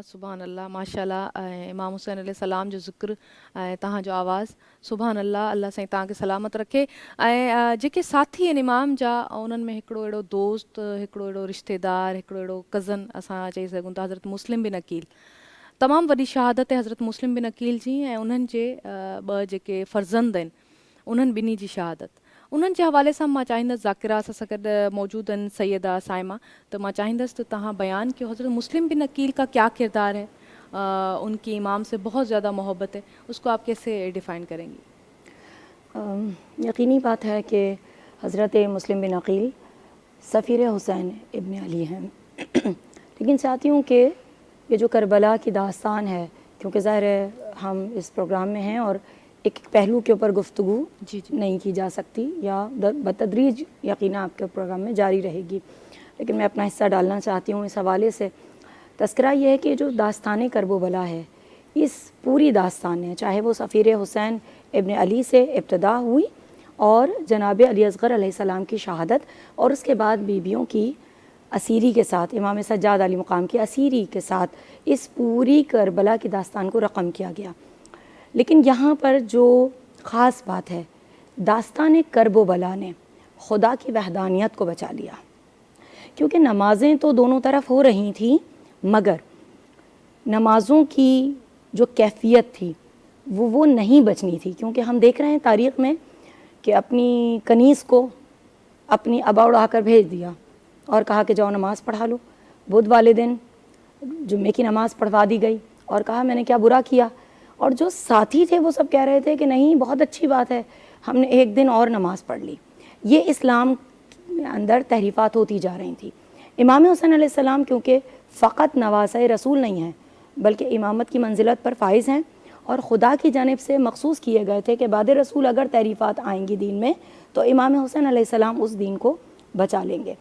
A: سبحان اللہ ماشاء اللہ. امام حسین علیہ السلام جو ذکر तव्हां जो आवाज़ सुभान अल्लाह. अल्लाह साईं तव्हांखे सलामत रखे. ऐं जेके साथी आहिनि इमाम जा, उन्हनि में हिकिड़ो अहिड़ो दोस्त, हिकिड़ो अहिड़ो रिश्तेदार, हिकिड़ो अहिड़ो कज़न असां चई सघूं था, हज़रत मुस्लिम बिन अकील. तमामु वॾी शहादत आहे हज़रत मुस्लिम बिन अकील जी. ऐं उन्हनि जे ॿ जेके फ़र्ज़ंद आहिनि, उन्हनि ॿिन्ही जी शहादत. उन्हनि जे हवाले सां मां चाहींदसि, ज़ाकिरा सां गॾु मौजूदु आहिनि सैयदा साइमा, त मां चाहींदसि त तव्हां बयान कयो हज़रत मुस्लिम बिन अकील का क्या किरदार है. उनकी इमाम से बहुत ज़्यादा मोहब्बत है, उसको आप कैसे डिफ़ाइन करेंगी.
B: यकीनी बात है कि हज़रत मुस्लिम बिन अकील सफ़ीर हुसैन इब्न अली हैं. लेकिन चाहती हूँ कि ये जो करबला की दास्तान है, क्योंकि ज़ाहिर है हम इस प्रोग्राम में हैं और एक पहलू के ऊपर गुफ्तगू नहीं की जा सकती, या बतदरीज यकीना आपके प्रोग्राम में जारी रहेगी, लेकिन मैं अपना हिस्सा डालना चाहती हूँ इस हवाले से. तस्करा ये है कि जो दास्तान करबला है, इस पूरी दास्तान है, चाहे वो सफ़ीर हुसैन इब्न अली से इब्तदा हुई और जनाब अली असग़र अलैहिस्सलाम की शहादत, और उसके बाद बीबियों की असीरी के साथ, इमाम सज्जाद अली मुकाम की असीरी के साथ इस पूरी करबला की दास्तान को रक़म किया गया. लेकिन यहाँ पर जो ख़ास बात है, दास्तान करबला ने खुदा की वहदानियत को बचा लिया. क्योंकि नमाज़ें तो दोनों तरफ हो रही थी, मगर नमाज़ों की जो कैफियत थी वो नहीं बचनी थी. क्योंकि हम देख रहे हैं तारीख़ में कि अपनी कनीज़ को अपनी अबा उड़ाकर भेज दिया और कहा कि जाओ नमाज़ पढ़ा लो. बुध वाले दिन जुम्मे की नमाज़ पढ़वा दी गई और कहा मैंने क्या बुरा किया. और जो साथी थे वो सब कह रहे थे कि नहीं, बहुत अच्छी बात है, हमने एक दिन और नमाज़ पढ़ ली. ये इस्लाम के अंदर तहरीफ़ात होती जा रही थी. इमाम हुसैन अलैहिस्सलाम क्योंकि फ़क़त नवासे रसूल नहीं हैं, बल्कि इमामत की मंजिलत पर फ़ाइज़ हैं और ख़ुदा की जानिब से मखसूस किए गए थे कि बाद रसूल अगर तहरीफ़ात आएंगी दीन में, तो इमाम हुसैन अलैहिस्सलाम उस दीन को बचा लेंगे.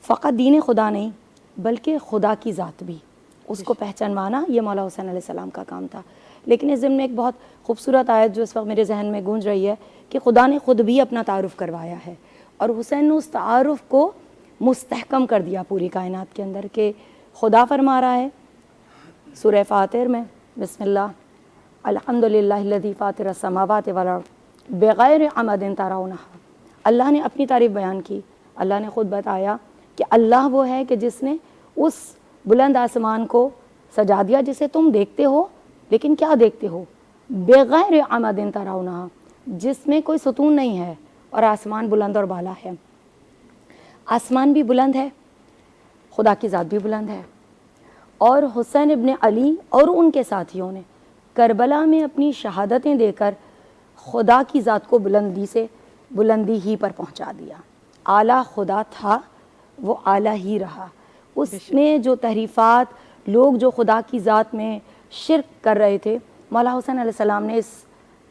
B: फ़क़त दीन खुदा नहीं, बल्कि खुदा की ज़ात भी, उसको पहचानवाना ये मौला हुसैन अलैहिस्सलाम का काम था. लेकिन इस ज़िम्न में एक बहुत खूबसूरत आयत जो इस वक्त मेरे जहन में गूंज रही है कि खुदा ने ख़ुद भी अपना तारुफ़ करवाया है और हुसैन ने उस तारुफ़ को मुस्तहकम कर दिया पूरी कायनात के अंदर. कि खुदा फरमा रहा है सूरह फ़ातिर में, बिस्मिल्लाह अल्हम्दुलिल्लाहिल्लज़ी फ़ातिरस समावाति वल अर्ज़ बिग़ैरि अमदिन तरौनहा. अल्लाह ने अपनी तारीफ़ बयान की. अल्लाह ने ख़ुद बताया कि अल्लाह वो है कि जिसने उस बुलंद आसमान को सजा दिया जिसे तुम देखते हो, लेकिन क्या देखते हो, बिग़ैरि अमदिन तरौनहा, जिसमें कोई सुतून नहीं है, और आसमान बुलंद और बाला है. आसमान भी बुलंद है, खुदा की ज़ात भी बुलंद है. और हुसैन इब्न अली और उनके साथियों ने करबला में अपनी शहादतें देकर खुदा की ज़ात को बुलंदी ही पर पहुंचा दिया. आला खुदा था, वो आला ही रहा. उसमें जो तहरीफ़ात लोग जो खुदा की ज़ात में शिरक कर रहे थे, मौला हुसैन अलैहिस्सलाम ने इस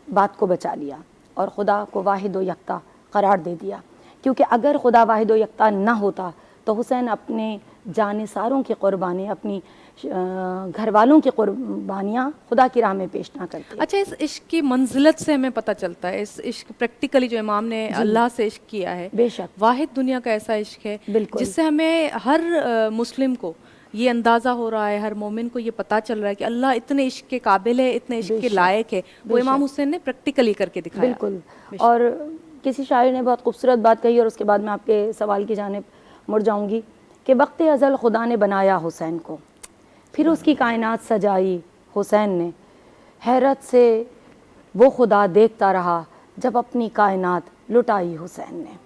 B: बात को बचा लिया और खुदा को वाहिद व यकता करार दे दिया. क्योंकि अगर खुदा वाहिद व यकता ना होता तो हुसैन अपने जानिसारों की क़ुरबानी, अपनी घर वालों की क़ुरबानियाँ खुदा की राह में पेश ना करते.
A: अच्छा, इस इश्क की मंजिलत से हमें पता चलता है, इस इश्क प्रैक्टिकली जो इमाम ने अल्लाह से इश्क किया है,
B: बेशक
A: वाहिद दुनिया का ऐसा इश्क है जिससे हमें हर मुस्लिम को ये अंदाज़ा हो रहा है, हर मोमिन को ये पता चल रहा है कि अल्लाह इतने इश्क के काबिल है, इतने इश्क के लायक है. वो इमाम हुसैन ने प्रैक्टिकली करके दिखाया.
B: बिल्कुल. और किसी शायर ने बहुत खूबसूरत बात कही, और उसके बाद मैं आपके सवाल की जानिब मुड़ जाऊँगी कि वक्त अज़ल खुदा ने बनाया हुसैन को, फिर उसकी कायनात सजाई हुसैन ने. हैरत से वो खुदा देखता रहा जब अपनी कायनात लुटाई हुसैन ने.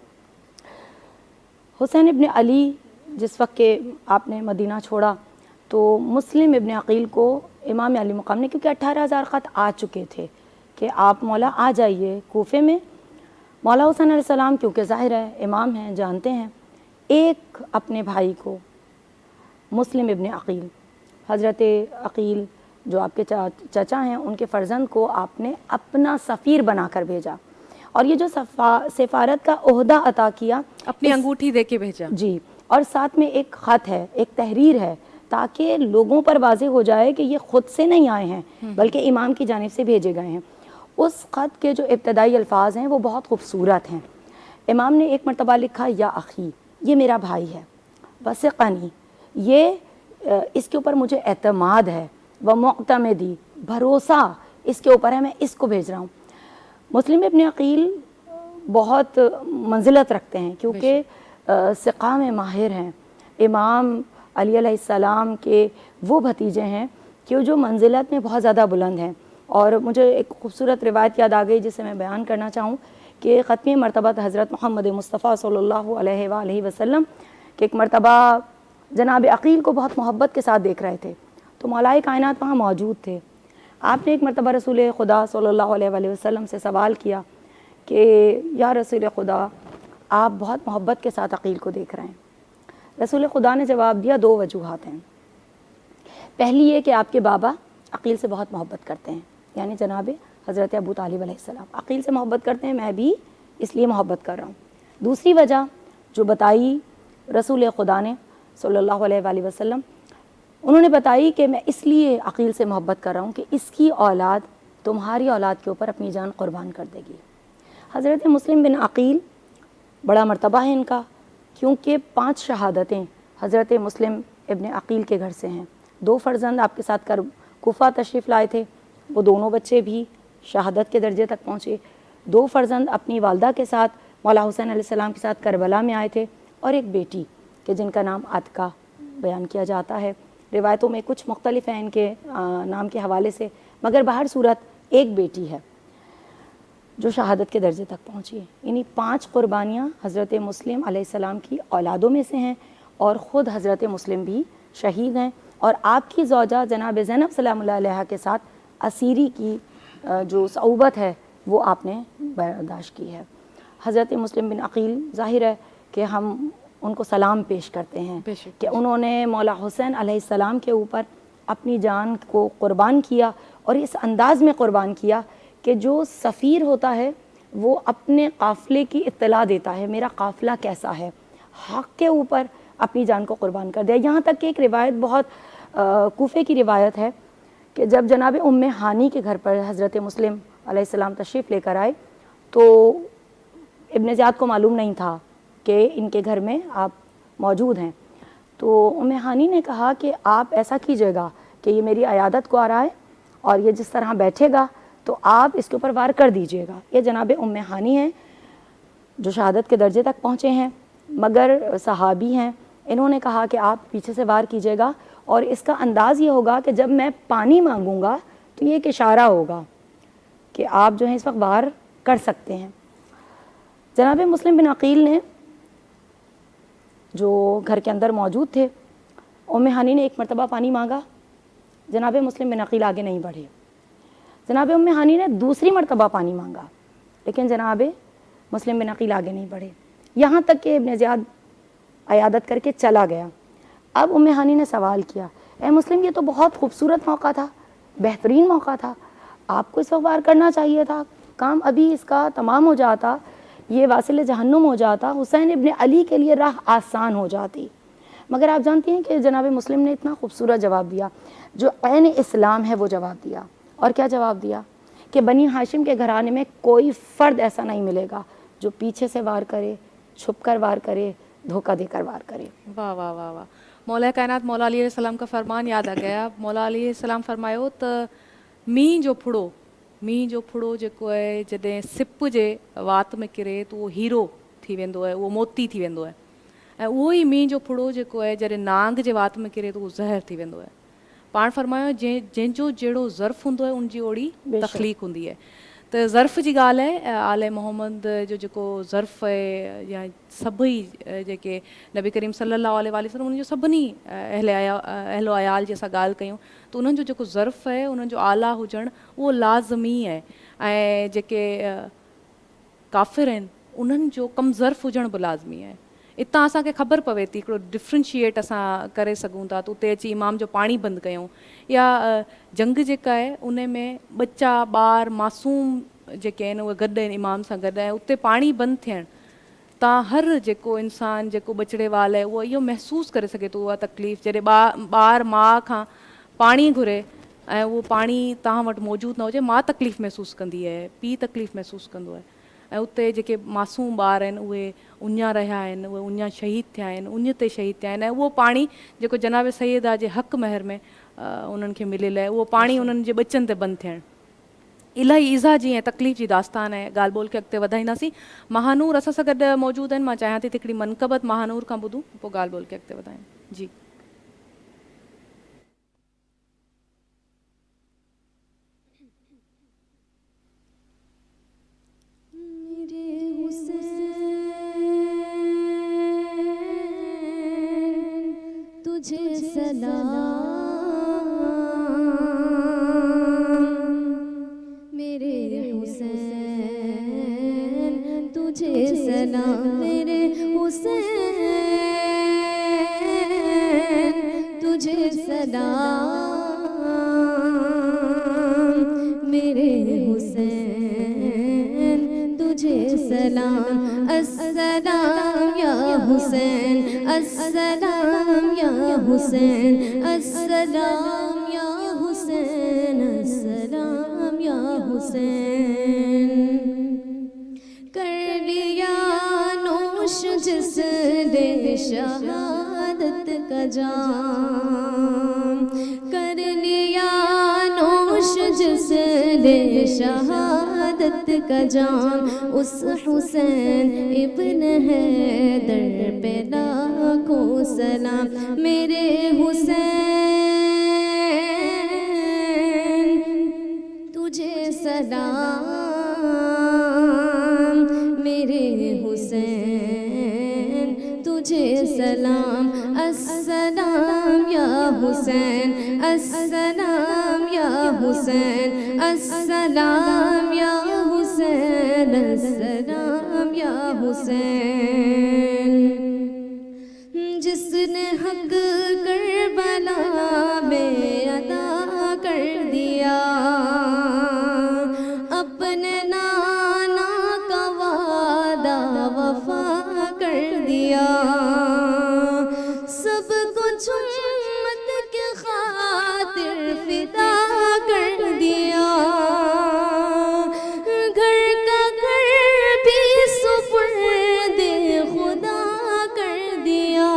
B: हुसैन इब्न अली जिस वक्त के आपने मदीना छोड़ा, तो मुस्लिम इब्न अकील को इमाम अली मुकाम ने, क्योंकि 18,000 ख़त आ चुके थे कि आप मौला आ जाइए कूफे में. मौला हुसैन अलैहिस्सलाम क्योंकि ज़ाहिर है इमाम हैं, जानते हैं, एक अपने भाई को मुस्लिम इब्न अकील, हज़रत अकील जो आपके चचा हैं, उनके फ़र्जंद को आपने अपना सफ़ीर बनाकर भेजा. और ये जो सफ़ारत का ओहदा अता किया,
A: अपनी अंगूठी दे के भेजा.
B: जी. और साथ में एक ख़त है, एक तहरीर है تاکہ لوگوں پر واضح ہو جائے کہ یہ خود سے نہیں آئے ہیں بلکہ امام کی جانب سے بھیجے گئے ہیں۔ اس خط کے جو ابتدائی الفاظ ہیں وہ بہت خوبصورت ہیں۔ امام نے ایک مرتبہ لکھا یا اخی، یہ میرا بھائی ہے، وثقنی، یہ اس کے اوپر مجھے اعتماد ہے، و معتمدی، بھروسہ اس کے اوپر ہے، میں اس کو بھیج رہا ہوں۔ مسلم ابن عقیل بہت منزلت رکھتے ہیں کیونکہ ثقہ میں ماہر ہیں، امام علی علیہ السلام کے وہ بھتیجے ہیں کہ جو منزلت میں بہت زیادہ بلند ہیں۔ اور مجھے ایک خوبصورت روایت یاد آ گئی جسے میں بیان کرنا چاہوں کہ ختم مرتبہ حضرت محمد مصطفیٰ صلی اللہ علیہ وآلہ وسلم کہ ایک مرتبہ جناب عقیل کو بہت محبت کے ساتھ دیکھ رہے تھے، تو مولائے کائنات وہاں موجود تھے۔ آپ نے ایک مرتبہ رسول خدا صلی اللہ علیہ وآلہ وسلم سے سوال کیا کہ یا رسول خدا، آپ بہت محبت کے ساتھ عقیل کو دیکھ رہے ہیں۔ رسول خدا نے جواب دیا، دو وجوہات ہیں۔ پہلی یہ کہ آپ کے بابا عقیل سے بہت محبت کرتے ہیں، یعنی جناب حضرت ابو طالب علیہ السلام عقیل سے محبت کرتے ہیں، میں بھی اس لیے محبت کر رہا ہوں۔ دوسری وجہ جو بتائی رسول خدا نے صلی اللہ علیہ وآلہ وسلم، انہوں نے بتائی کہ میں اس لیے عقیل سے محبت کر رہا ہوں کہ اس کی اولاد تمہاری اولاد کے اوپر اپنی جان قربان کر دے گی۔ حضرت مسلم بن عقیل بڑا مرتبہ ہے ان کا، کیونکہ 5 شہادتیں حضرت مسلم ابن عقیل کے گھر سے ہیں۔ 2 فرزند آپ کے ساتھ کوفہ تشریف لائے تھے، وہ دونوں بچے بھی شہادت کے درجے تک پہنچے۔ 2 فرزند اپنی والدہ کے ساتھ مولا حسین علیہ السلام کے ساتھ کربلا میں آئے تھے، اور ایک بیٹی کہ جن کا نام عتقہ بیان کیا جاتا ہے۔ روایتوں میں کچھ مختلف ہیں ان کے نام کے حوالے سے، مگر بہر صورت ایک بیٹی ہے جو شہادت کے درجے تک پہنچی ہے۔ انہی 5 قربانیاں حضرت مسلم علیہ السلام کی اولادوں میں سے ہیں، اور خود حضرت مسلم بھی شہید ہیں، اور آپ کی زوجہ جناب زینب سلام اللہ علیہ کے ساتھ اسیری کی جو صعوبت ہے وہ آپ نے برداشت کی ہے۔ حضرت مسلم بن عقیل ظاہر ہے کہ ہم ان کو سلام پیش کرتے ہیں کہ انہوں نے مولا حسین علیہ السلام کے اوپر اپنی جان کو قربان کیا، اور اس انداز میں قربان کیا کہ جو سفیر ہوتا ہے وہ اپنے قافلے کی اطلاع دیتا ہے، میرا قافلہ کیسا ہے، حق کے اوپر اپنی جان کو قربان کر دیا۔ یہاں تک کہ ایک روایت بہت کوفے کی روایت ہے کہ جب جناب ام ہانی کے گھر پر حضرت مسلم علیہ السلام تشریف لے کر آئے تو ابن زیاد کو معلوم نہیں تھا کہ ان کے گھر میں آپ موجود ہیں، تو ام ہانی نے کہا کہ آپ ایسا کیجیے گا کہ یہ میری عیادت کو آ رہا ہے اور یہ جس طرح بیٹھے گا تو آپ اس کے اوپر وار کر دیجیے گا۔ یہ جناب ام ہانی ہیں جو شہادت کے درجے تک پہنچے ہیں مگر صحابی ہیں، انہوں نے کہا کہ آپ پیچھے سے وار کیجیے گا، اور اس کا انداز یہ ہوگا کہ جب میں پانی مانگوں گا تو یہ ایک اشارہ ہوگا کہ آپ جو ہیں اس وقت وار کر سکتے ہیں۔ جناب مسلم بن عقیل نے جو گھر کے اندر موجود تھے، ام ہانی نے ایک مرتبہ پانی مانگا، جناب مسلم بن عقیل آگے نہیں بڑھے۔ جناب ام ہانی نے دوسری مرتبہ پانی مانگا، لیکن جناب مسلم بن عقیل آگے نہیں بڑھے، یہاں تک کہ ابن زیاد عیادت کر کے چلا گیا۔ اب ام ہانی نے سوال کیا، اے مسلم، یہ تو بہت خوبصورت موقع تھا، بہترین موقع تھا، آپ کو اس وقت وار کرنا چاہیے تھا، کام ابھی اس کا تمام ہو جاتا، یہ واصل جہنم ہو جاتا، حسین ابن علی کے لیے راہ آسان ہو جاتی۔ مگر آپ جانتی ہیں کہ جناب مسلم نے اتنا خوبصورت جواب دیا جو عین اسلام ہے، وہ جواب دیا۔ اور کیا جواب دیا کہ بنی ہاشم کے گھرانے میں کوئی فرد ایسا نہیں ملے گا جو پیچھے سے وار کرے، چھپ کر وار کرے، دھوکہ دے کر وار کرے۔
A: واہ واہ واہ واہ، مولا کائنات مولا علی علیہ السلام کا فرمان یاد آ گیا۔ مولا علی علیہ السلام فرماयो त मींहुं जो फुड़ो जेको आहे जॾहिं सिप जे वात में किरे त उहो हीरो थी वेंदो आहे, उहो मोती थी वेंदो आहे, ऐं उहो ई मींहुं जो फुड़ो जेको आहे जॾहिं नांग जे वात में किरे त उहो ज़हर थी वेंदो आहे। पाण फरमायो जंहिंजो जहिड़ो ज़र्फ़ हूंदो आहे उनजी ओड़ी तख़लीक़ हूंदी आहे। त ज़र्फ़ जी ॻाल्हि आहे, आले मोहम्मद जो जेको ज़र्फ़ आहे या सभई जेके नबी करीम सल्लल्लाहु अलैहि वसल्लम उन्हनि जो सभिनी अहलो अयाल जे असां ॻाल्हि कयूं त उन्हनि जो जेको ज़र्फ़ आहे, उन्हनि जो आला हुजणु उहो लाज़मी आहे, ऐं जेके काफ़िर आहिनि उन्हनि जो कम ज़र्फ़ हुजणु बि लाज़मी आहे। इतां असांखे ख़बर पवे थी, हिकिड़ो डिफ्रेंशिएट असां करे सघूं था, त उते अची इमाम जो पाणी बंदि कयूं, या जंग जेका आहे उन में बच्चा ॿार मासूम जेके आहिनि उहे गॾु आहिनि इमाम सां गॾु, ऐं उते पाणी बंदि थियणु ता हर जेको इंसान जेको बचिड़े वाल आहे उहो इहो महसूसु करे सघे थो उहा तकलीफ़ जॾहिं ॿारु माउ खां पाणी घुरे ऐं उहो पाणी तव्हां वटि मौजूदु न हुजे, माउ तकलीफ़ महसूसु कंदी आहे, पीउ तकलीफ़ महसूसु कंदो आहे। ऐं उते जेके मासूम ॿार आहिनि उहे उञा रहिया आहिनि, उहे उञा शहीद थिया आहिनि, उञ ते शहीद थिया आहिनि। ऐं उहो पाणी जेको जनाब सैयदा जे हक़ महर में उन्हनि खे मिलियल आहे, उहो पाणी उन्हनि जे ॿचनि ते बंदि थियणु इलाही ईज़ा जी ऐं तकलीफ़ जी दास्तान आहे। ॻाल्हि ॿोल खे अॻिते वधाईंदासीं। महानूर असां सां गॾु मौजूदु आहिनि। मां चाहियां थी हिकिड़ी मनक़बत महानूर खां ॿुधूं, पोइ ॻाल्हि ॿोल खे अॻिते वधायूं। जी
G: तुझे सलाम मेरे हुसैन, तुझे सलाम मेरे हुसैन, तुझे सलाम मेरे हुसैन, तुझे सलाम। अस्सलाम या हुसैन, अस्सलाम या हुसैन, अस्सलाम या हुसैन, अस्सलाम या हुसैन। कर लिया नोश जिसने शहादत का जाम, कर लिया नोश जिसने शहादत का जाम। उस हुसैन इब्न हैदर पे लाखों सलाम मेरे हुसैन, तुझे सलाम मेरे हुसैन, तुझे सलाम। अस्सलाम या हुसैन, अस्सलाम या हुसैन, अस्सलाम या हुसैन, अस्सलाम या हुसैन। जिसने हक करबला में अदा कर दिया, अपने नाना का वादा वफा कर दिया, सब कुछ उम्मत के खातिर फिदा कर दिया, घर का घर भी सुपुर्दे खुदा कर दिया।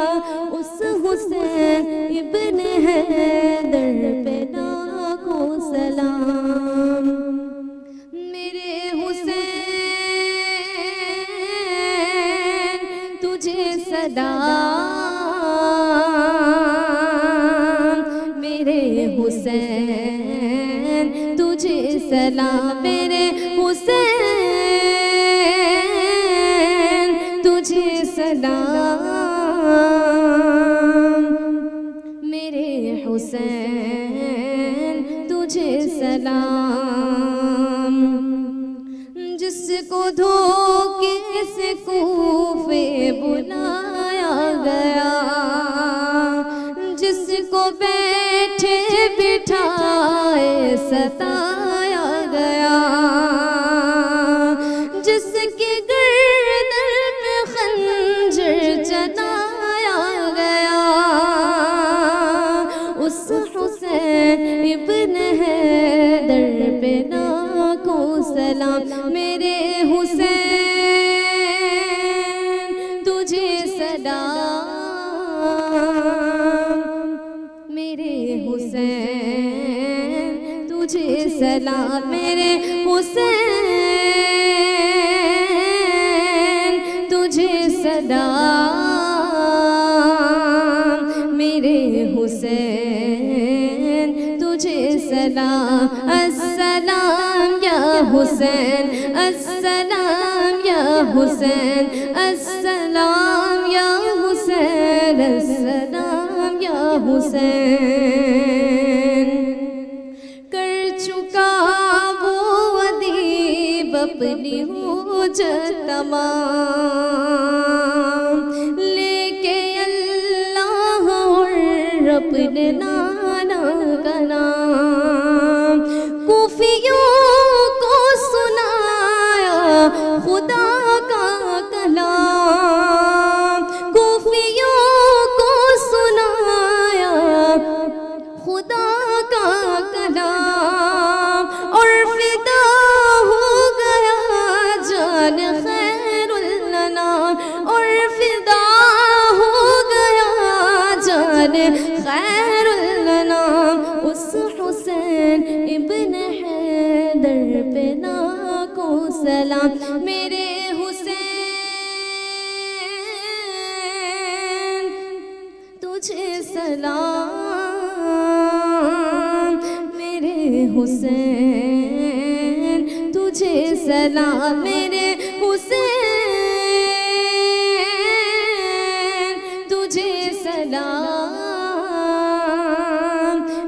G: उस हुसैन इब्न हैदर पे लाखों सलाम मेरे हुसैन, तुझे सलाम मेरे हुसैन, तुझे सलाम मेरे हुसैन, तुझे सलाम मेरे हुसैन, तुझे सलाम। जिसको धोखे से कूफे बुलाया गया, जिसको बैठे बिठाए सताया गया, जिसके गर्दन पे खंजर चलाया गया, उस हुसैन इब्न हैदर पे लाखों सलाम मेरे हुसैन, तुझे सलाम मेरे हुसैन, तुझे सलाम मेरे हुसैन, तुझे सलाम मेरे हुसैन, तुझे सलाम। अस्सलाम या हुसैन, अस्सलाम या हुसैन, अस्सलाम या हुसैन, अस्सलाम या हुसैन। कर चुका वो अदीब अपनी हुज्जत तमाम, लेके अल्लाह और अपने नाना का नाम, कूफियों को सुनाया खुदा का कलाम। در پہ لاکھوں سلام میرے حسین تجھے سلام میرے حسین تجھے سلام میرے حسین تجھے سلام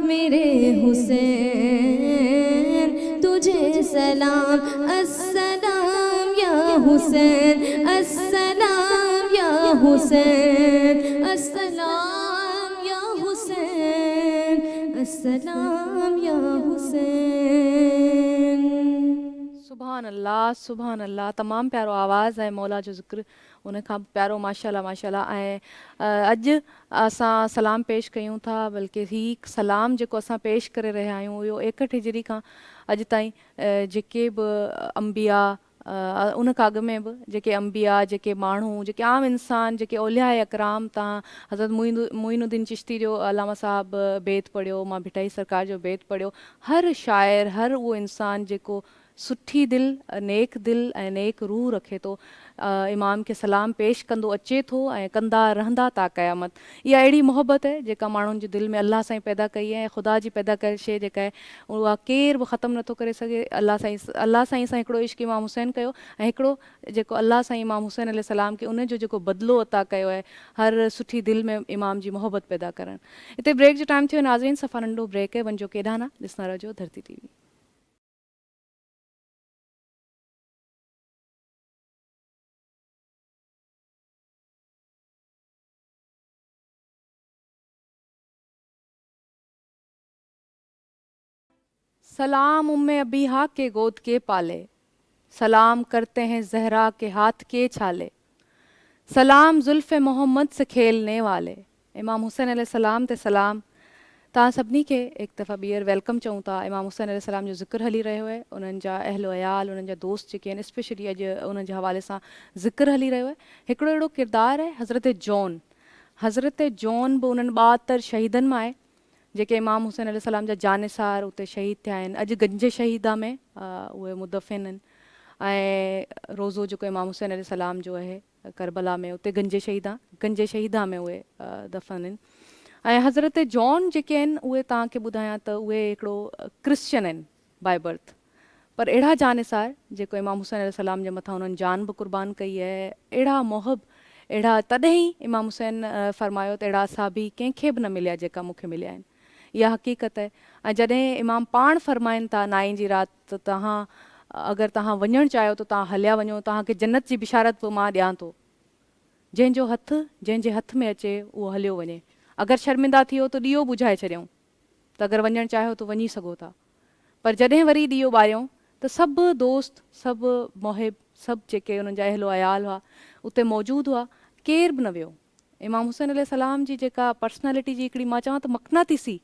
G: میرے حسین تجھے سلام السلام یا حسین السلام یا حسین السلام یا حسین السلام یا حسین
A: सुभान अल्लाह तमामु प्यारो आवाज़ ऐं मौला जो ज़िक्र उन खां प्यारो माशाल्लाह माशाल्लाह ऐं अॼु असां सलाम पेश कयूं था बल्कि ही सलाम जेको असां पेश करे रहिया आहियूं इहो 61 हिजरी खां अॼु ताईं जेके बि अंबिया उन खां अॻु में बि जेके अंबिया जेके माण्हू जेके आम इंसान जेके औलिया अकराम तव्हां हज़रत मोइनुद्दीन चिश्ती जो अलामा साहब बेत पढ़ियो मां भिटाई सरकार जो बेत पढ़ियो हर शाइर हर उहो इंसान जेको सुठी दिलि नेक दिलि ऐं नेक रूह रखे थो इमाम खे सलाम पेश कंदो अचे थो ऐं कंदा रहंदा ता क़यामत इहा अहिड़ी मोहबत आहे जेका माण्हुनि जी दिलि में अलाह साईं पैदा कई आहे ऐं ख़ुदा जी पैदा कयल शइ जेका आहे उहा केरु बि ख़तमु नथो करे सघे अलाह साईं सां हिकिड़ो इश्क इमाम हुसैन कयो ऐं हिकिड़ो जेको अलाह साईं इमाम हुसैन अलैहिस्सलाम खे उनजो जेको बदिलो अता कयो आहे हर सुठी दिलि में इमाम जी मोहबत पैदा करणु हिते ब्रेक जो टाइम थियो नाज़रीन सफ़ा नंढो ब्रेक आहे वञिजो केॾांहुं न ॾिसंदा रहिजो धरती TV सलाम उम्मे अबीहा के गोद के पाले सलाम करते हैं जहरा के हाथ के छाले सलाम जुल्फ़े मोहम्मद से खेलने वाले इमाम हुसैन अलैहिस्सलाम ते सलाम तव्हां सभिनी खे हिकु दफ़ा ॿीहर वेलकम चऊं था इमाम हुसैन अलैहिस्सलाम जो ज़िक्र हली रहियो आहे उन्हनि जा अहलो अयाल उन्हनि जा दोस्त जेके आहिनि स्पेशली अॼु उन्हनि जे हवाले सां ज़िक्र हली रहियो आहे हिकिड़ो अहिड़ो किरदारु आहे हज़रत जॉन बि उन्हनि 72 शहीदनि मां आहे जेके इमाम हुसैन अलैहिस्सलाम जा जानिसार उते शहीद थिया आहिनि अॼु गंज शहीदा में उहे मुदफ़िन आहिनि ऐं रोज़ो जेको इमाम हुसैन अलैहिस्सलाम जो आहे करबला में उते गंज शहीदा में उहे दफ़न आहिनि ऐं हज़रत जॉन जेके आहिनि उहे तव्हांखे ॿुधायां त उहे हिकिड़ो क्रिश्चन आहिनि बाय बर्थ पर अहिड़ा जानिसार जेको इमाम हुसैन अलैहिस्सलाम जे मथां उन्हनि जान बि क़ुर्बान कई आहे अहिड़ा मोहब अहिड़ा तॾहिं ई इमाम हुसैन फ़रमायो त अहिड़ा असाबी कंहिंखे बि न मिलिया जेका मूंखे मिलिया आहिनि इहा हक़ीक़त आहे ऐं जॾहिं इमाम पाण फ़रमाइनि था नाई जी राति त तव्हां अगरि तव्हां वञणु चाहियो त तव्हां हलिया वञो तव्हांखे जन्नत जी बिशारत बि मां ॾियां थो जंहिंजे हथ में अचे उहो हलियो वञे अगरि शर्मिंदा थियो त ॾीओ ॿुझाए छॾियऊं त अगरि वञणु चाहियो त वञी सघो था पर जॾहिं वरी ॾीओ ॿारियऊं त सभु दोस्त सभु मोहिब सभु जेके उन्हनि जा अहलो अयाल हुआ उते मौजूदु हुआ केर बि न वियो इमाम हुसैन अलैहिस्सलाम जी जेका पर्सनैलिटी जी हिकिड़ी मां चवां त मक़नातीसी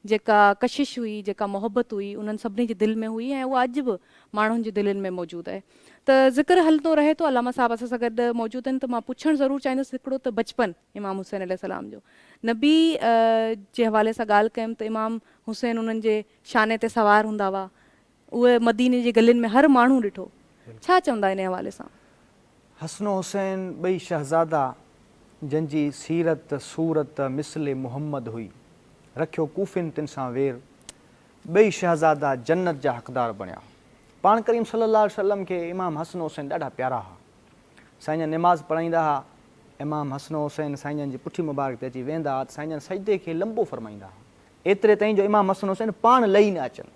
A: जेका कशिश हुई जेका मोहबत हुई उन्हनि सभिनी जी दिलि में हुई ऐं उहा अॼु बि माण्हुनि जी दिलनि में मौजूदु आहे त ज़िक्र हलंदो रहे थो अलामा साहब असां सां गॾु मौजूदु आहिनि त मां पुछणु ज़रूरु चाहींदुसि हिकिड़ो त बचपन इमाम हुसैन अलैहिस्सलाम जो नबी जे हवाले सां ॻाल्हि कयमि त इमाम हुसैन उन्हनि जे शाने ते सवार हूंदा हुआ उहे मदीने जी गलियुनि में हर माण्हू ॾिठो छा चवंदा इन हवाले सां
D: हसन हुसैन ॿई शहज़ादा जंहिंजी सीरत सूरत मिसले मुहम्मद हुई रखियो कूफ़िन तिन सां वेर ॿई शहज़ादा जन्नत जा हक़दार बणिया पाण करीम सल्लल्लाहु अलैहि वसल्लम खे इमाम हसन हुसैन ॾाढा प्यारा हुआ साईं जन निमाज़ पढ़ाईंदा हुआ इमाम हसन हुसैन साईं जन जी पुठी मुबारक ते अची वेंदा हुआ त साईं जन सजदे खे लंबो फरमाईंदा हुआ एतिरे ताईं जो इमाम हसन हुसैन पाण लही न अचनि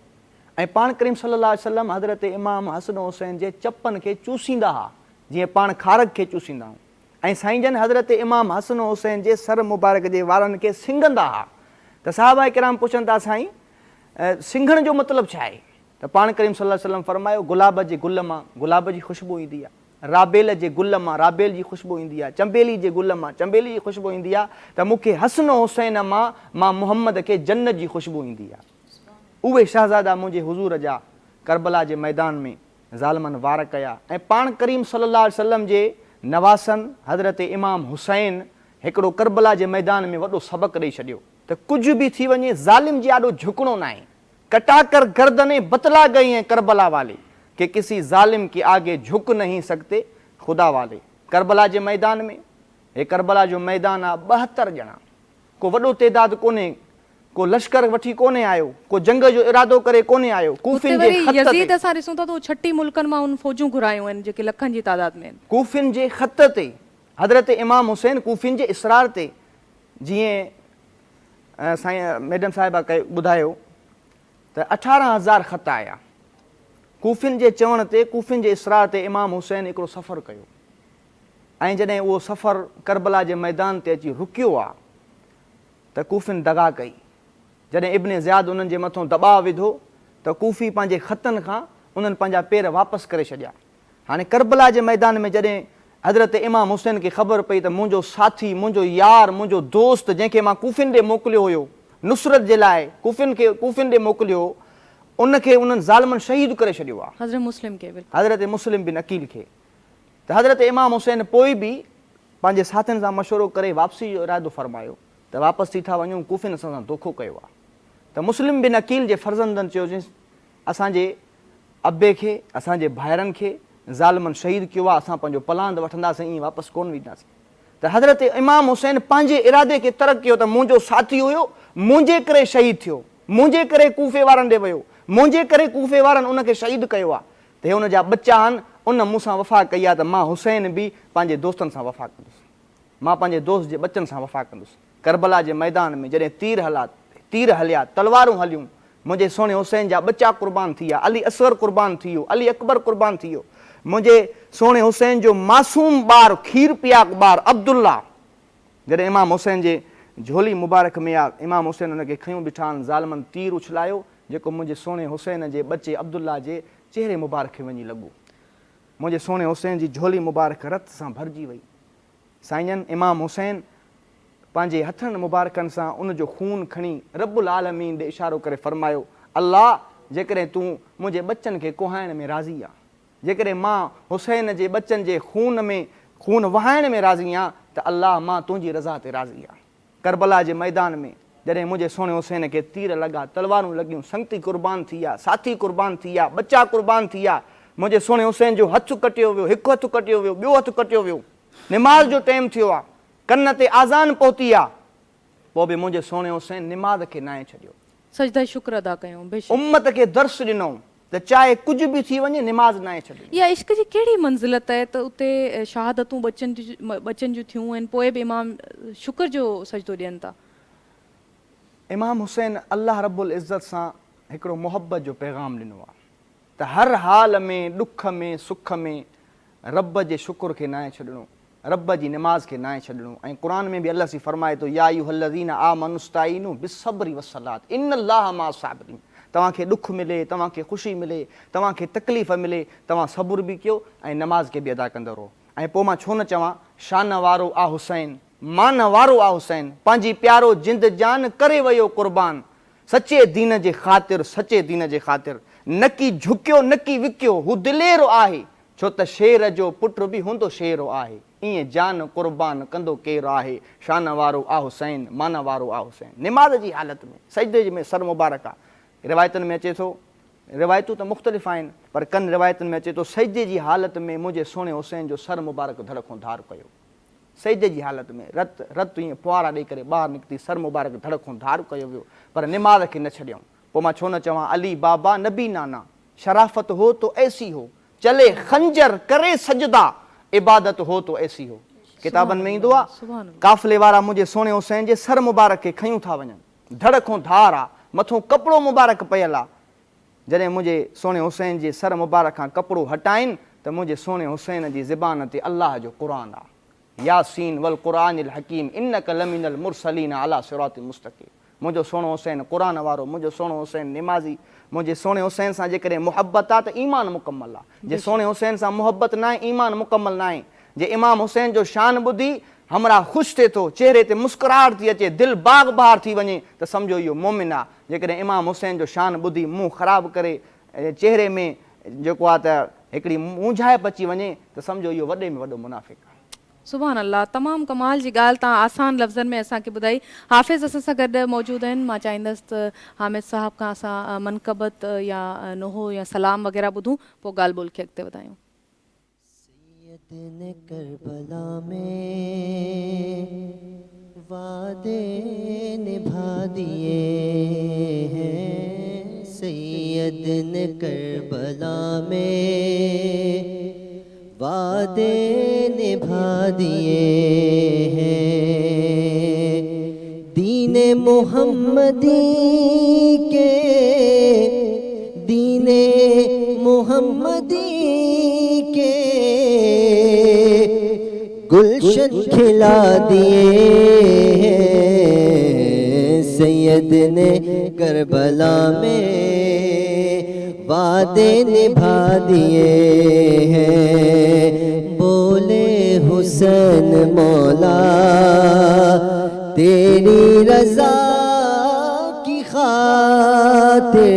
D: ऐं पाण करीम सल्लल्लाहु अलैहि वसल्लम हज़रत इमाम हसन हुसैन जे चपनि खे चूसींदा हुआ जीअं पाण खारक खे चूसींदा आहियूं ऐं साईं जन हज़रत इमाम हसन हुसैन जे सर मुबारक जे वारनि खे सिंघंदा हुआ त साहबा किराम पुछनि था साईं सिंघण जो मतिलबु छा आहे त पाण करीम सल्लल्लाहु अलैहि वसल्लम फरमायो गुलाब जे गुल मां गुलाब जी ख़ुशबू ईंदी आहे राबेल जे गुल मां राबेल जी ख़ुशबू ईंदी आहे चंबेली जे गुल मां चंबेली जी ख़ुशबू ईंदी आहे त मूंखे हसन हुसैन मां मुहम्मद खे जन्नत जी ख़ुशबू ईंदी आहे उहे शहज़ादा मुंहिंजे हुज़ूर जा करबला जे मैदान में ज़ालिमनि वार कया ऐं पाण करीम सल्लल्लाहु अलैहि वसल्लम जे नवासनि हज़रत इमाम हुसैन हिकिड़ो करबला जे मैदान में वॾो सबक़ु ॾेई छॾियो त कुझु बि थी वञे ज़ालिम जे ॾाढो झुकणो न आहे کٹا کر گردنیں بتلا گئی ہیں کربلا والے کہ کسی ظالم کے آگے جھک نہیں سکتے خدا والے. کربلا کے میدان میں یہ کربلا جو میدان ہے 72 ॼणा کو وڈو تعداد کونے کو لشکر وٹھی کونے آयो کو جنگ جو इरादो करे कोने आयो. कूफिन जे खत
A: यज़ीद असां ॾिसूं था त 6 मुल्कनि मां उन फौजूं घुरायूं आहिनि जेके लखनि जी तादाद में आहिनि.
D: कूफिन जे खत ते हज़रत इमाम हुसैन कूफिन जे इसरार ते जीअं साईं मैडम साहिबा ॿुधायो त 18,000 ख़त आया. कूफिन जे चवण ते कूफिन जे इसरार ते इमाम हुसैन हिकिड़ो सफ़र कयो ऐं जॾहिं उहो सफ़र करबला जे मैदान ते अची रुकियो आहे त कूफिन दगा कई. जॾहिं इब्न ज़ियाद उन्हनि जे मथां दबाव विधो त कूफी पंहिंजे ख़तनि खां उन्हनि पंहिंजा पेर वापसि करे छॾिया. हाणे करबला जे मैदान में जॾहिं हज़रत इमाम हुसैन खे ख़बर पई त मुंहिंजो साथी मुंहिंजो यार मुंहिंजो दोस्त जंहिंखे मां कूफिन ॾे मोकिलियो हुयो नुसरत जे लाइ कूफिन ॾे मोकिलियो उनखे उन्हनि ज़ालिमनि शहीद करे छॾियो आहे.
A: हज़रत मुस्लिम खे
D: हज़रत मुस्लिम बिन अकील खे. त हज़रत इमाम हुसैन पोइ बि पंहिंजे साथियुनि सां मशवरो करे वापसी जो इरादो फ़रमायो त वापसि थी था वञूं कूफिन असां सां धोखो कयो आहे. त मुस्लिम बिन अकील जे फर्ज़ंदनि चयोसीं असांजे अबे खे असांजे भाइरनि खे ज़ालिमनि शहीद कयो आहे असां पंहिंजो पलांद वठंदासीं ईअं वापसि कोन वेंदासीं. त हज़रत इमाम हुसैन पंहिंजे इरादे खे तर्क कयो त मुंहिंजो साथी हुयो मुंहिंजे करे शहीद थियो मुंहिंजे करे कूफे वारनि ॾे वियो मुंहिंजे करे कूफे वारनि उनखे शहीद कयो आहे त हे हुनजा बच्चा आहिनि उन मूंसां वफ़ा कई आहे त मां हुसैन बि पंहिंजे दोस्तनि सां वफ़ा कंदुसि मां पंहिंजे दोस्त जे बच्चनि सां वफ़ा कंदुसि. करबला जे मैदान में जॾहिं तीर हलिया तलवारूं हलियूं मुंहिंजे सोणे हुसैन जा बच्चा क़ुर्बान थी विया अली असगर क़ुर्बान थी वियो अली अकबर क़ुर्बान थी वियो. मुंहिंजे सोणे हुसैन जो मासूम ॿारु खीर पियाक ॿारु अब्दुल्ला जॾहिं इमाम हुसैन जे झोली मुबारक में आहे इमाम हुसैन हुनखे खयूं बीठा आहिनि ज़ालिमनि तीर उछलायो जेको मुंहिंजे सोणे हुसैन जे बचे अब्दुल्ला जे चेहरे मुबारक खे वञी लॻो. मुंहिंजे सोणे हुसैन जी झोली मुबारक रत सां भरिजी वई. साईंजन इमाम हुसैन पंहिंजे हथनि मुबारकनि सां उनजो खून खणी रब्बुल आलमीन ॾे इशारो करे फ़रमायो अल्लाह जेकॾहिं तूं मुंहिंजे बच्चनि खे कुहाइण में राज़ी आहे जेकॾहिं मां हुसैन जे बच्चनि जे खून वहाइण में राज़ी आहियां त अल्लाह मां तुंहिंजी रज़ा ते राज़ी आहियां. करबला जे मैदान में जॾहिं मुंहिंजे सोणे हुसैन खे तीर लॻा तलवारूं लॻियूं संगती क़ुर्बान थी विया साथी क़ुर्बान थी विया बच्चा क़ुर्बान थी विया. मुंहिंजे सोणे हुसैन जो हथु कटियो वियो हिकु हथु कटियो वियो ॿियो हथु कटियो वियो. निमाज़ जो टाइम थियो आहे कन ते आज़ान पहुती आहे पोइ बि मुंहिंजे सोणे हुसैन निमाज़ खे नाहे छॾियो
A: सजदा शुक्र अदा कयूं
D: उम्मत खे दर्स ॾिनो त चाहे कुझु बि थी वञे निमाज़ नाहे छॾियो.
A: इहा इश्क जी कहिड़ी मंज़िलत आहे त उते शहादतूं बचनि जूं थियूं आहिनि पोइ बि इमाम शुक्र जो सजदो ॾियनि था.
D: इमाम हुसैन अल्लाह रब्बुल इज़्ज़त सां हिकिड़ो मुहबत जो पैगाम ॾिनो आहे त हर हाल में ॾुख में सुख में रब जे शुक्र खे नाहे छॾिणो रब जी निमाज़ खे नाहे छॾिणो. ऐं क़ुर में बि अलाह सी फरमाए थो या अय्युहल्लज़ीना आमनु इस्ताईनु बिस्सब्रि वस्सलात इन्नल्लाह मा साबिरीन. तव्हांखे ॾुख मिले तव्हांखे ख़ुशी मिले तव्हांखे तकलीफ़ मिले तव्हां सबुर बि कयो ऐं नमाज़ खे बि अदा कंदो रहो. ऐं पोइ मां छो न चवां शान वारो आ हुसैन मान वारो आ हुसैन पंहिंजी प्यारो जिंद जान करे वियो क़ुर्बान सचे दीन जे ख़ातिर न की झुकियो न की विकियो हू दिलेरो आहे छो त शेर जो पुटु बि हूंदो शेरो आहे ईअं जान क़ुर्बान कंदो केरु आहे शान वारो आ हुसैन मान वारो आ हुसैन. निमाज़ जी हालत में सजदे में सर मुबारक आहे. रिवायतुनि में अचे थो रिवायतूं त मुख़्तलिफ़ आहिनि पर कनि रिवायतुनि में अचे थो सजदे जी हालत में मुंहिंजे सोणे हुसैन जो सर मुबारक धड़को धार कयो. सजदे जी हालत में रत ईअं फुआरा ॾेई करे ॿाहिरि निकिती सर मुबारक धड़को धार कयो वियो पर निमाज़ खे न छॾियऊं. पोइ मां छो न चवां अली बाबा नबी नाना शराफ़त हो तो ऐसी हो चले खंजर करे सजदा इबादत हो तो ऐसी हो. किताबनि में ईंदो आहे काफ़िले वारा मुंहिंजे सोणे हुसैन जे सर मुबारक खे खयूं था वञनि धड़को धार आहे मथो कपिड़ो मुबारक पयल आहे. जॾहिं मुंहिंजे सोणे हुसैन जे सर मुबारक खां कपिड़ो हटाइनि त मुंहिंजे सोणे हुसैन जी ज़बान ते अल्लाह जो क़ुर आहे यासीन वल क़ुरानिल हकीम इन्नक लमिनल मुरसलीन अला सिरातिल मुस्तक़ीम. मुंहिंजो सोणो हुसैन क़ुर वारो मुंहिंजो सोणो हुसैन निमाज़ी. मुंहिंजे सोणे हुसैन सां जेकॾहिं मुहबत आहे त ईमान मुकमल आहे. जे सोणे हुसैन सां मुहबत न आहे ईमान मुकमल न आहे. जे इमाम हुसैन जो शान ॿुधी हमरा ख़ुशि थिए थो चेहरे ते मुस्कुराहट थी अचे दिलि बाग बहार थी वञे त सम्झो इहो मोमिन आहे. जेकॾहिं इमाम हुसैन जो शान ॿुधी मुंहुं ख़राबु करे चेहरे में जेको आहे त हिकिड़ी मुंझाइप अची वञे त सम्झो इहो वॾे में वॾो मुनाफ़िक़ आहे.
A: सुभान अल्लाह, तमामु कमाल जी ॻाल्हि तव्हां आसान लफ़्ज़नि में असांखे ॿुधाई। हाफ़िज़ असां सां गॾु मौजूदु आहिनि, मां चाहींदसि त हामिद साहब खां असां मनक़बत या नोहो या सलाम वग़ैरह ॿुधूं, पोइ ॻाल्हि ॿोल खे अॻिते वधायूं।
F: सैयद ने करबला में वादे निभा दिए हैं, सैयद ने करबला में वादे निभा दिए हैं, दीने मुहम्मदी के दीने मुहम्मदी के गुलशन खिला दिए हैं, सैयद ने करबला में वादे निभा दिए हैं, बोले हुसैन मौला तेरी रज़ा की खातिर,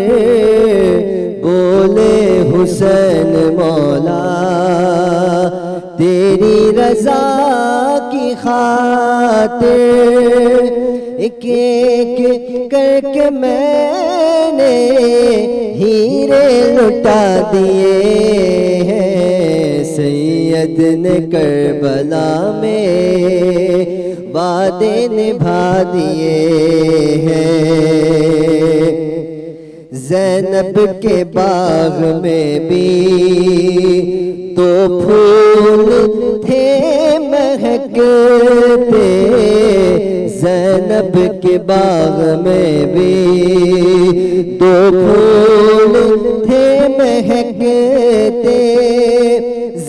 F: बोले हुसैन मौला तेरी रज़ा की खातिर, एक एक करके मैंने हीरे लुटा दिए हैं, सैयद ने करबला में वादे निभा दिए हैं, ज़ैनब के बाग में भी तो फूल थे महकते, ज़ैनब के बाग में भी तो फूल थे महकते,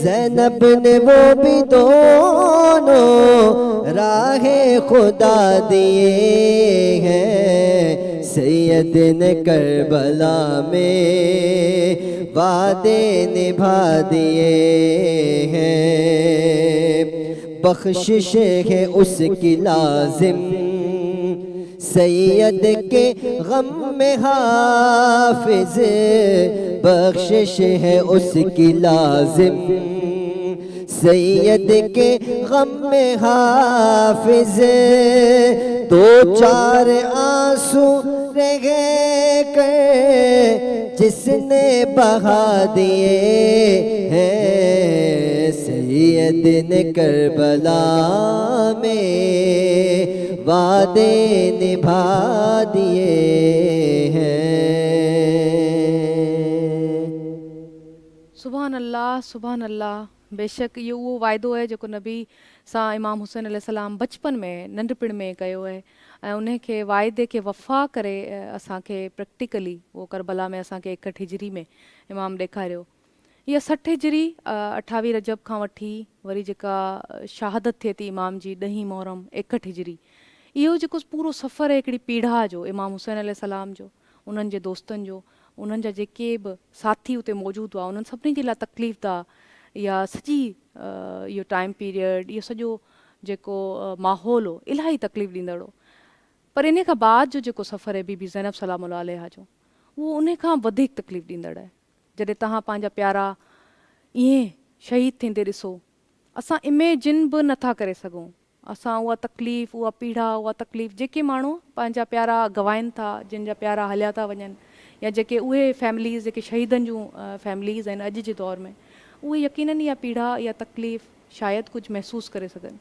F: ज़ैनब ने वो भी दोनों राहे खुदा दिए हैं, सैयद ने करबला में वादे निभा दिए हैं, बख्शिश है उसकी लाजिम सैयद के गम में हाफिज, बख्शिश है उसकी लाजिम सैयद के गम में हाफिज, दो चार आंसू रह कर जिसने बहा दिए हैं, सैयद ने करबला में वादे निभा दिए हैं।
A: सुभान अल्लाह, सुभान अल्लाह। बेशक इहो उहो वाइदो आहे जेको नबी सां इमाम हुसैन अलैहिस्सलाम बचपन में नंढपिण में कयो आहे, ऐं उन खे वाइदे खे वफ़ा करे असांखे प्रैक्टिकली उहो करबला में असांखे 61 हिजरी में इमाम ॾेखारियो। इहा 60 हिजरी 28 रजब खां वठी वरी जेका शहादत थिए थी इमाम जी 10 मुहर्रम 61 हिजरी, इहो जेको पूरो सफ़र आहे हिकिड़ी पीढ़ा जो इमाम हुसैन अलैहिस्सलाम जो, उन्हनि जे दोस्तनि जो, उन्हनि जा जेके बि साथी उते मौजूदु हुआ उन्हनि सभिनी जे लाइ तकलीफ़ था, या सॼी इहो टाइम पीरियड, इहो सॼो जेको माहौल हो इलाही तकलीफ़ ॾींदड़ हो। पर इन खां बाद जो जेको सफ़र आहे बीबी ज़ैनब सलामुल्लाह अलैहा जो, उहो उन खां वधीक तकलीफ़ ॾींदड़ आहे। जॾहिं तव्हां पंहिंजा प्यारा ईअं शहीद थींदे ॾिसो, असां इमेजिन बि नथा करे सघूं, असां उहा तकलीफ़, उहा पीड़ा, उहा तकलीफ़ जेके माण्हू पंहिंजा प्यारा गवाइनि था, जिन जा प्यारा हलिया था वञनि, या जेके उहे फैमिलीज़ जेके शहीदनि जूं फैमिलीज़ आहिनि अॼु जे दौर में, उहे यकीनन इहा पीड़ा, इहा तकलीफ़ शायदि कुझु महसूसु करे सघनि।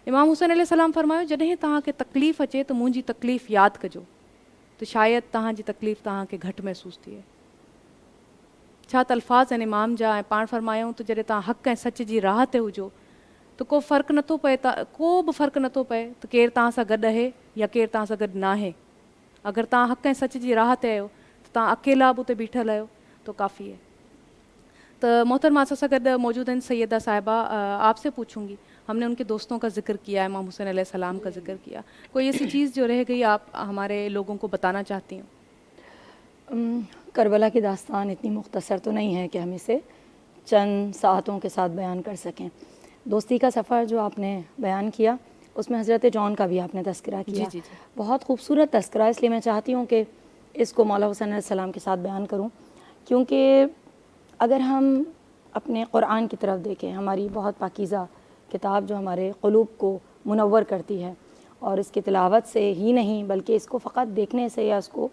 A: इमाम हुसैन अलैहिस्सलाम फरमायो, जॾहिं तव्हांखे तकलीफ़ अचे त मुंहिंजी तकलीफ़ यादि कजो, त शायदि तव्हांजी तकलीफ़ तव्हांखे घटि महसूसु थिए। छा त अल्फाज़ आहिनि इमाम जा, ऐं पाण फरमायूं त जॾहिं तव्हां हक़ ऐं सच जी राह ते हुजो त को फ़र्क़ु नथो पए, को बि फ़र्क़ु नथो पए त केरु तव्हां सां गॾु आहे या केरु तव्हां सां गॾु न आहे। अगरि तव्हां हक़ ऐं सच जी राह ते आहियो त तव्हां अकेला बि उते बीठल आहियो तो काफ़ी है। तो मोहतरमा सां गॾु मौजूद हैं सैयदा साहिबा, आपसे पूछूंगी, हमने उनके दोस्तों का जिक्र किया, इमाम हुसैन अलैहिस्सलाम का जिक्र किया, कोई ऐसी चीज़ जो रह गई आप हमारे लोगों को बताना चाहती हैं?
B: करबला की दास्तान इतनी मुख्तसर तो नहीं है कि हम इसे चंद सातों के साथ बयान कर सकें। दोस्ती का सफ़र जो आपने बयान किया उसमें हज़रत जॉन का भी आपने तस्करा किया।
A: जी।
B: बहुत खूबसूरत तस्करा, इसलिए मैं चाहती हूँ कि इसको मौला हुसैन अलैहिस्सलाम के साथ बयान करूँ, क्योंकि अगर हम अपने क़ुरान की तरफ देखें, हमारी बहुत पाकीज़ा کتاب جو ہمارے قلوب کو منور کرتی ہے، اور اس کی تلاوت سے ہی نہیں بلکہ اس کو فقط دیکھنے سے یا اس کو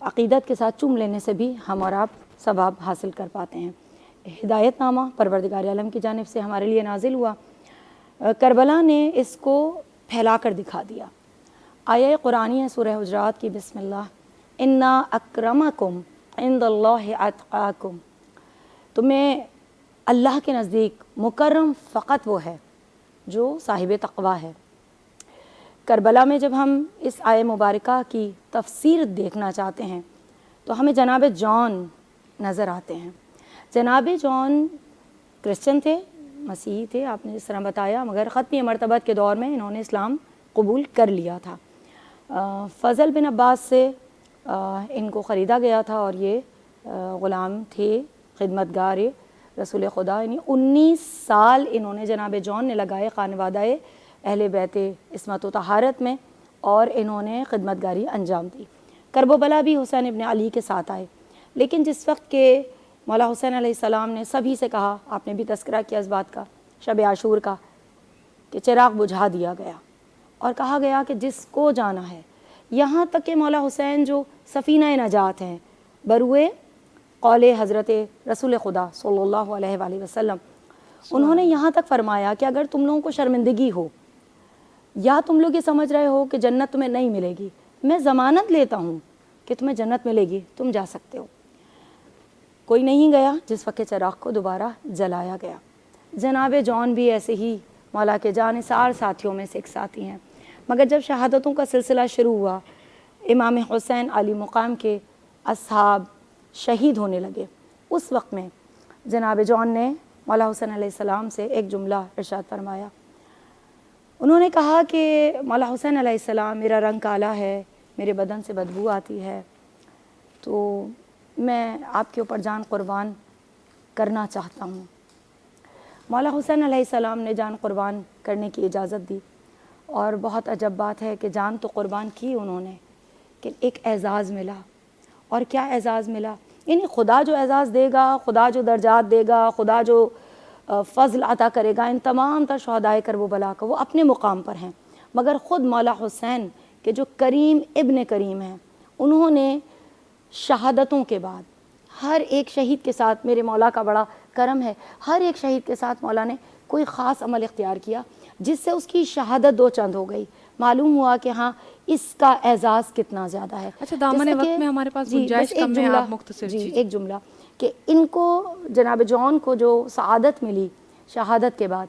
B: عقیدت کے ساتھ چوم لینے سے بھی ہم اور آپ ثواب حاصل کر پاتے ہیں۔ ہدایت نامہ پروردگار عالم کی جانب سے ہمارے لیے نازل ہوا، کربلا نے اس کو پھیلا کر دکھا دیا۔ آیہ قرآنی ہے سورہ حجرات کی، بسم اللہ، انا اکرمکم عند اللہ اتقاکم، تمہیں اللہ کے نزدیک مکرم فقط وہ ہے جو صاحب تقویٰ ہے۔ کربلا میں جب ہم اس آیہ مبارکہ کی تفسیر دیکھنا چاہتے ہیں تو ہمیں جناب جان نظر آتے ہیں۔ جناب جان کرسچن تھے، مسیحی تھے، آپ نے جس طرح بتایا، مگر ختمی مرتبت کے دور میں انہوں نے اسلام قبول کر لیا تھا۔ فضل بن عباس سے ان کو خریدا گیا تھا، اور یہ غلام تھے، خدمتگار رسول خدا، یعنی 19 سال انہوں نے جناب جان نے لگائے خانوادہ اہل بیت عصمت و طہارت میں، اور انہوں نے خدمتگاری انجام دی۔ کرب و بلا بھی حسین ابن علی کے ساتھ آئے، لیکن جس وقت کہ مولا حسین علیہ السلام نے سبھی سے کہا، آپ نے بھی تذکرہ کیا اس بات کا شب عاشور کا، کہ چراغ بجھا دیا گیا اور کہا گیا کہ جس کو جانا ہے، یہاں تک کہ مولا حسین جو سفینہ نجات ہیں بروئے قول حضرت رسول خدا صلی اللہ علیہ وآلہ وسلم، انہوں نے یہاں تک فرمایا کہ اگر تم لوگوں کو شرمندگی ہو یا تم لوگ یہ سمجھ رہے ہو کہ جنت تمہیں نہیں ملے گی، میں ضمانت لیتا ہوں کہ تمہیں جنت ملے گی، تم جا سکتے ہو۔ کوئی نہیں گیا جس وقت چراغ کو دوبارہ جلایا گیا۔ جناب جان بھی ایسے ہی مولا کے جانثار ساتھیوں میں سے ایک ساتھی ہیں، مگر جب شہادتوں کا سلسلہ شروع ہوا، امام حسین علی مقام کے اصحاب شہید ہونے لگے، اس وقت میں جناب جان نے مولا حسین علیہ السلام سے ایک جملہ ارشاد فرمایا۔ انہوں نے کہا کہ مولا حسین علیہ السلام، میرا رنگ کالا ہے، میرے بدن سے بدبو آتی ہے، تو میں آپ کے اوپر جان قربان کرنا چاہتا ہوں۔ مولا حسین علیہ السلام نے جان قربان کرنے کی اجازت دی، اور بہت عجب بات ہے کہ جان تو قربان کی انہوں نے، کہ ایک اعزاز ملا۔ اور کیا اعزاز ملا؟ یعنی خدا جو اعزاز دے گا، خدا جو درجات دے گا، خدا جو فضل عطا کرے گا ان تمام تر شہدائے کرب و بلا کا، وہ اپنے مقام پر ہیں، مگر خود مولا حسین کے جو کریم ابن کریم ہیں، انہوں نے شہادتوں کے بعد ہر ایک شہید کے ساتھ، میرے مولا کا بڑا کرم ہے، ہر ایک شہید کے ساتھ مولا نے کوئی خاص عمل اختیار کیا جس سے اس کی شہادت دو چند ہو گئی۔ معلوم ہوا کہ ہاں اس کا اعزاز کتنا زیادہ ہے۔
A: اچھا، دامن وقت میں ہمارے پاس گنجائش کم ہے، آپ مختصر
B: ایک جملہ کہ ان کو جناب جان کو جو سعادت ملی شہادت کے بعد،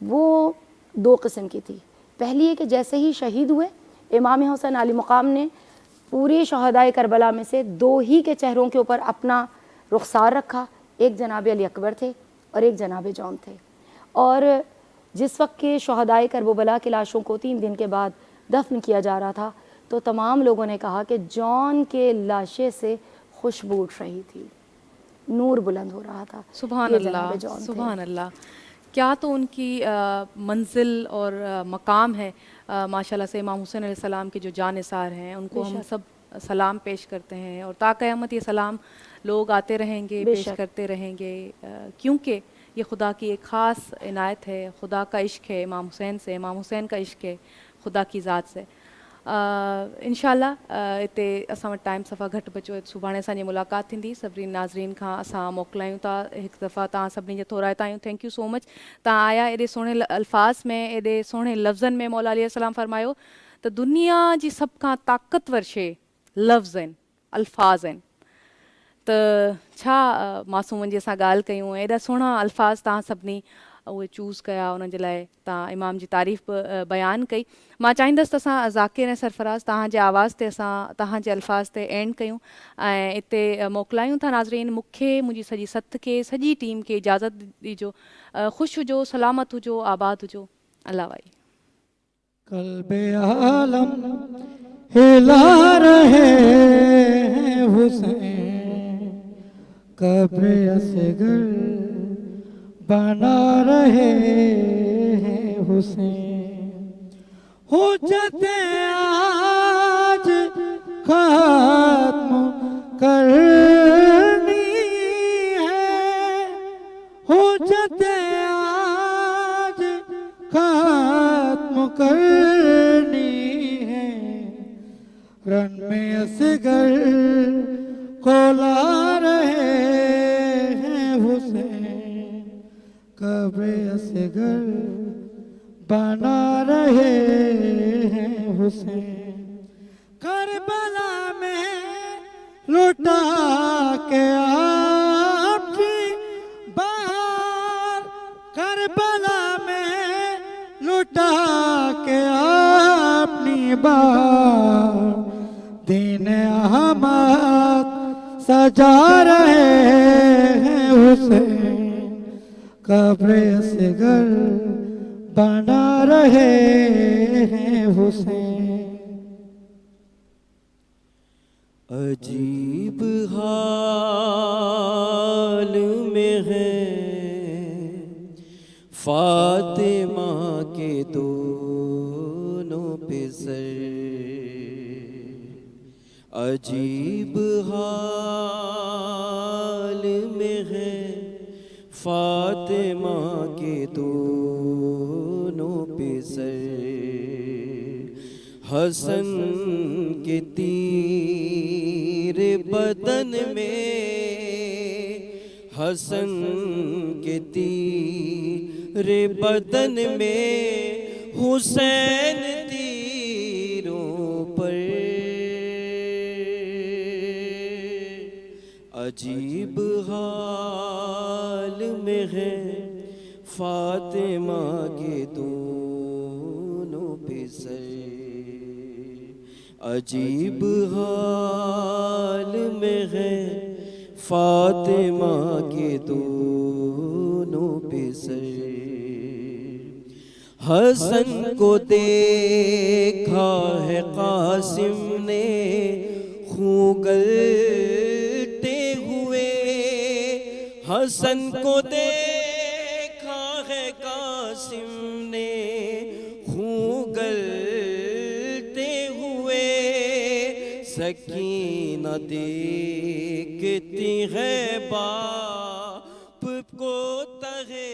B: وہ دو قسم کی تھی۔ پہلی ہے کہ جیسے ہی شہید ہوئے، امام حسین علی مقام نے پوری شہدائے کربلا میں سے دو ہی کے چہروں کے اوپر اپنا رخسار رکھا، ایک جناب علی اکبر تھے اور ایک جناب جان تھے۔ اور جس وقت کے شہدائے کرب و بلا کی لاشوں کو 3 دن کے بعد دفن کیا جا رہا تھا، تو تمام لوگوں نے کہا کہ جان کے لاشے سے خوشبو اٹھ رہی تھی، نور بلند ہو رہا تھا۔
A: سبحان اللہ، سبحان اللہ، کیا تو ان کی منزل اور مقام ہے۔ ماشاءاللہ سے امام حسین علیہ السلام کے جو جانثار ہیں، ان کو ہم سب سلام پیش کرتے ہیں، اور تا قیامت یہ سلام لوگ آتے رہیں گے، پیش کرتے رہیں گے، کیونکہ یہ خدا کی ایک خاص عنایت ہے، خدا کا عشق ہے امام حسین سے، امام حسین کا عشق ہے خدا کی ذات سے۔ انشاءاللہ اتنے اساں وٹि ٹائم صفا گھٹ بچو، صبح असांजी मुलाक़ात थींदी। सभिनी नाज़रीन खां असां मोकिलायूं था हिकु दफ़ा तव्हां सभिनी जे थोराइता आहियूं। थैंक यू सो मच, तव्हां आया एॾे सुहिणे अल्फाज़ में, एॾे सुहिणे लफ़्ज़नि में मौला अलैहि सलाम फरमायो त दुनिया जी सभ खां ताक़तवर शइ लफ़्ज़ आहिनि, अल्फाज़ आहिनि। त छा मासूमनि जी असां ॻाल्हि कयूं, एॾा सुहिणा अल्फाज़ तव्हां सभिनी उहे चूज़ कया, उन जे लाइ तव्हां इमाम जी तारीफ़ बयानु कई। मां चाहींदसि त असां ज़ाकिर ऐं सरफराज़ तव्हांजे आवाज़ ते असां तव्हांजे अल्फाज़ ते एंड कयूं ऐं हिते मोकिलायूं था। नाज़रीन, मूंखे, मुंहिंजी सॼी सथ खे, सॼी टीम खे इजाज़त ॾिजो। ख़ुशि हुजो, सलामत हुजो, आबाद हुजो। अल्लाह वाई।
C: क़ल्बे आलम हिला रहे हैं हुसैन, कब्र असगर बना रहे हैं हुसैन। हुज्जते आज खत्म करनी है, हुज्जते आज قبر اصغر بنا رہے ہیں حسین کربلا میں لٹا کے آپ کی بہار کربلا میں لٹا کے اپنی بہار دین احمد سجا رہے ہیں حسین قبر اصغر بنا رہے ہیں حسین
E: عجیب حال میں ہے فاطمہ کے دونوں پہ سر عجیب حال میں ہے فاطمہ کے دونوں پہ سر حسن کے تیر بدن میں حسن کے تیر بدن میں حسین تیروں پر عجیب حال میں ہے فاطمہ کے دونوں پہ سر عجیب حال میں ہے فاطمہ کے دونوں پہ سر حسن کو دیکھا ہے قاسم نے خون گلتے ہوئے حسن کو دیکھا ہے قاسم نے خون گلتے ہوئے سکینہ دیکھتی ہے باپ کو تہے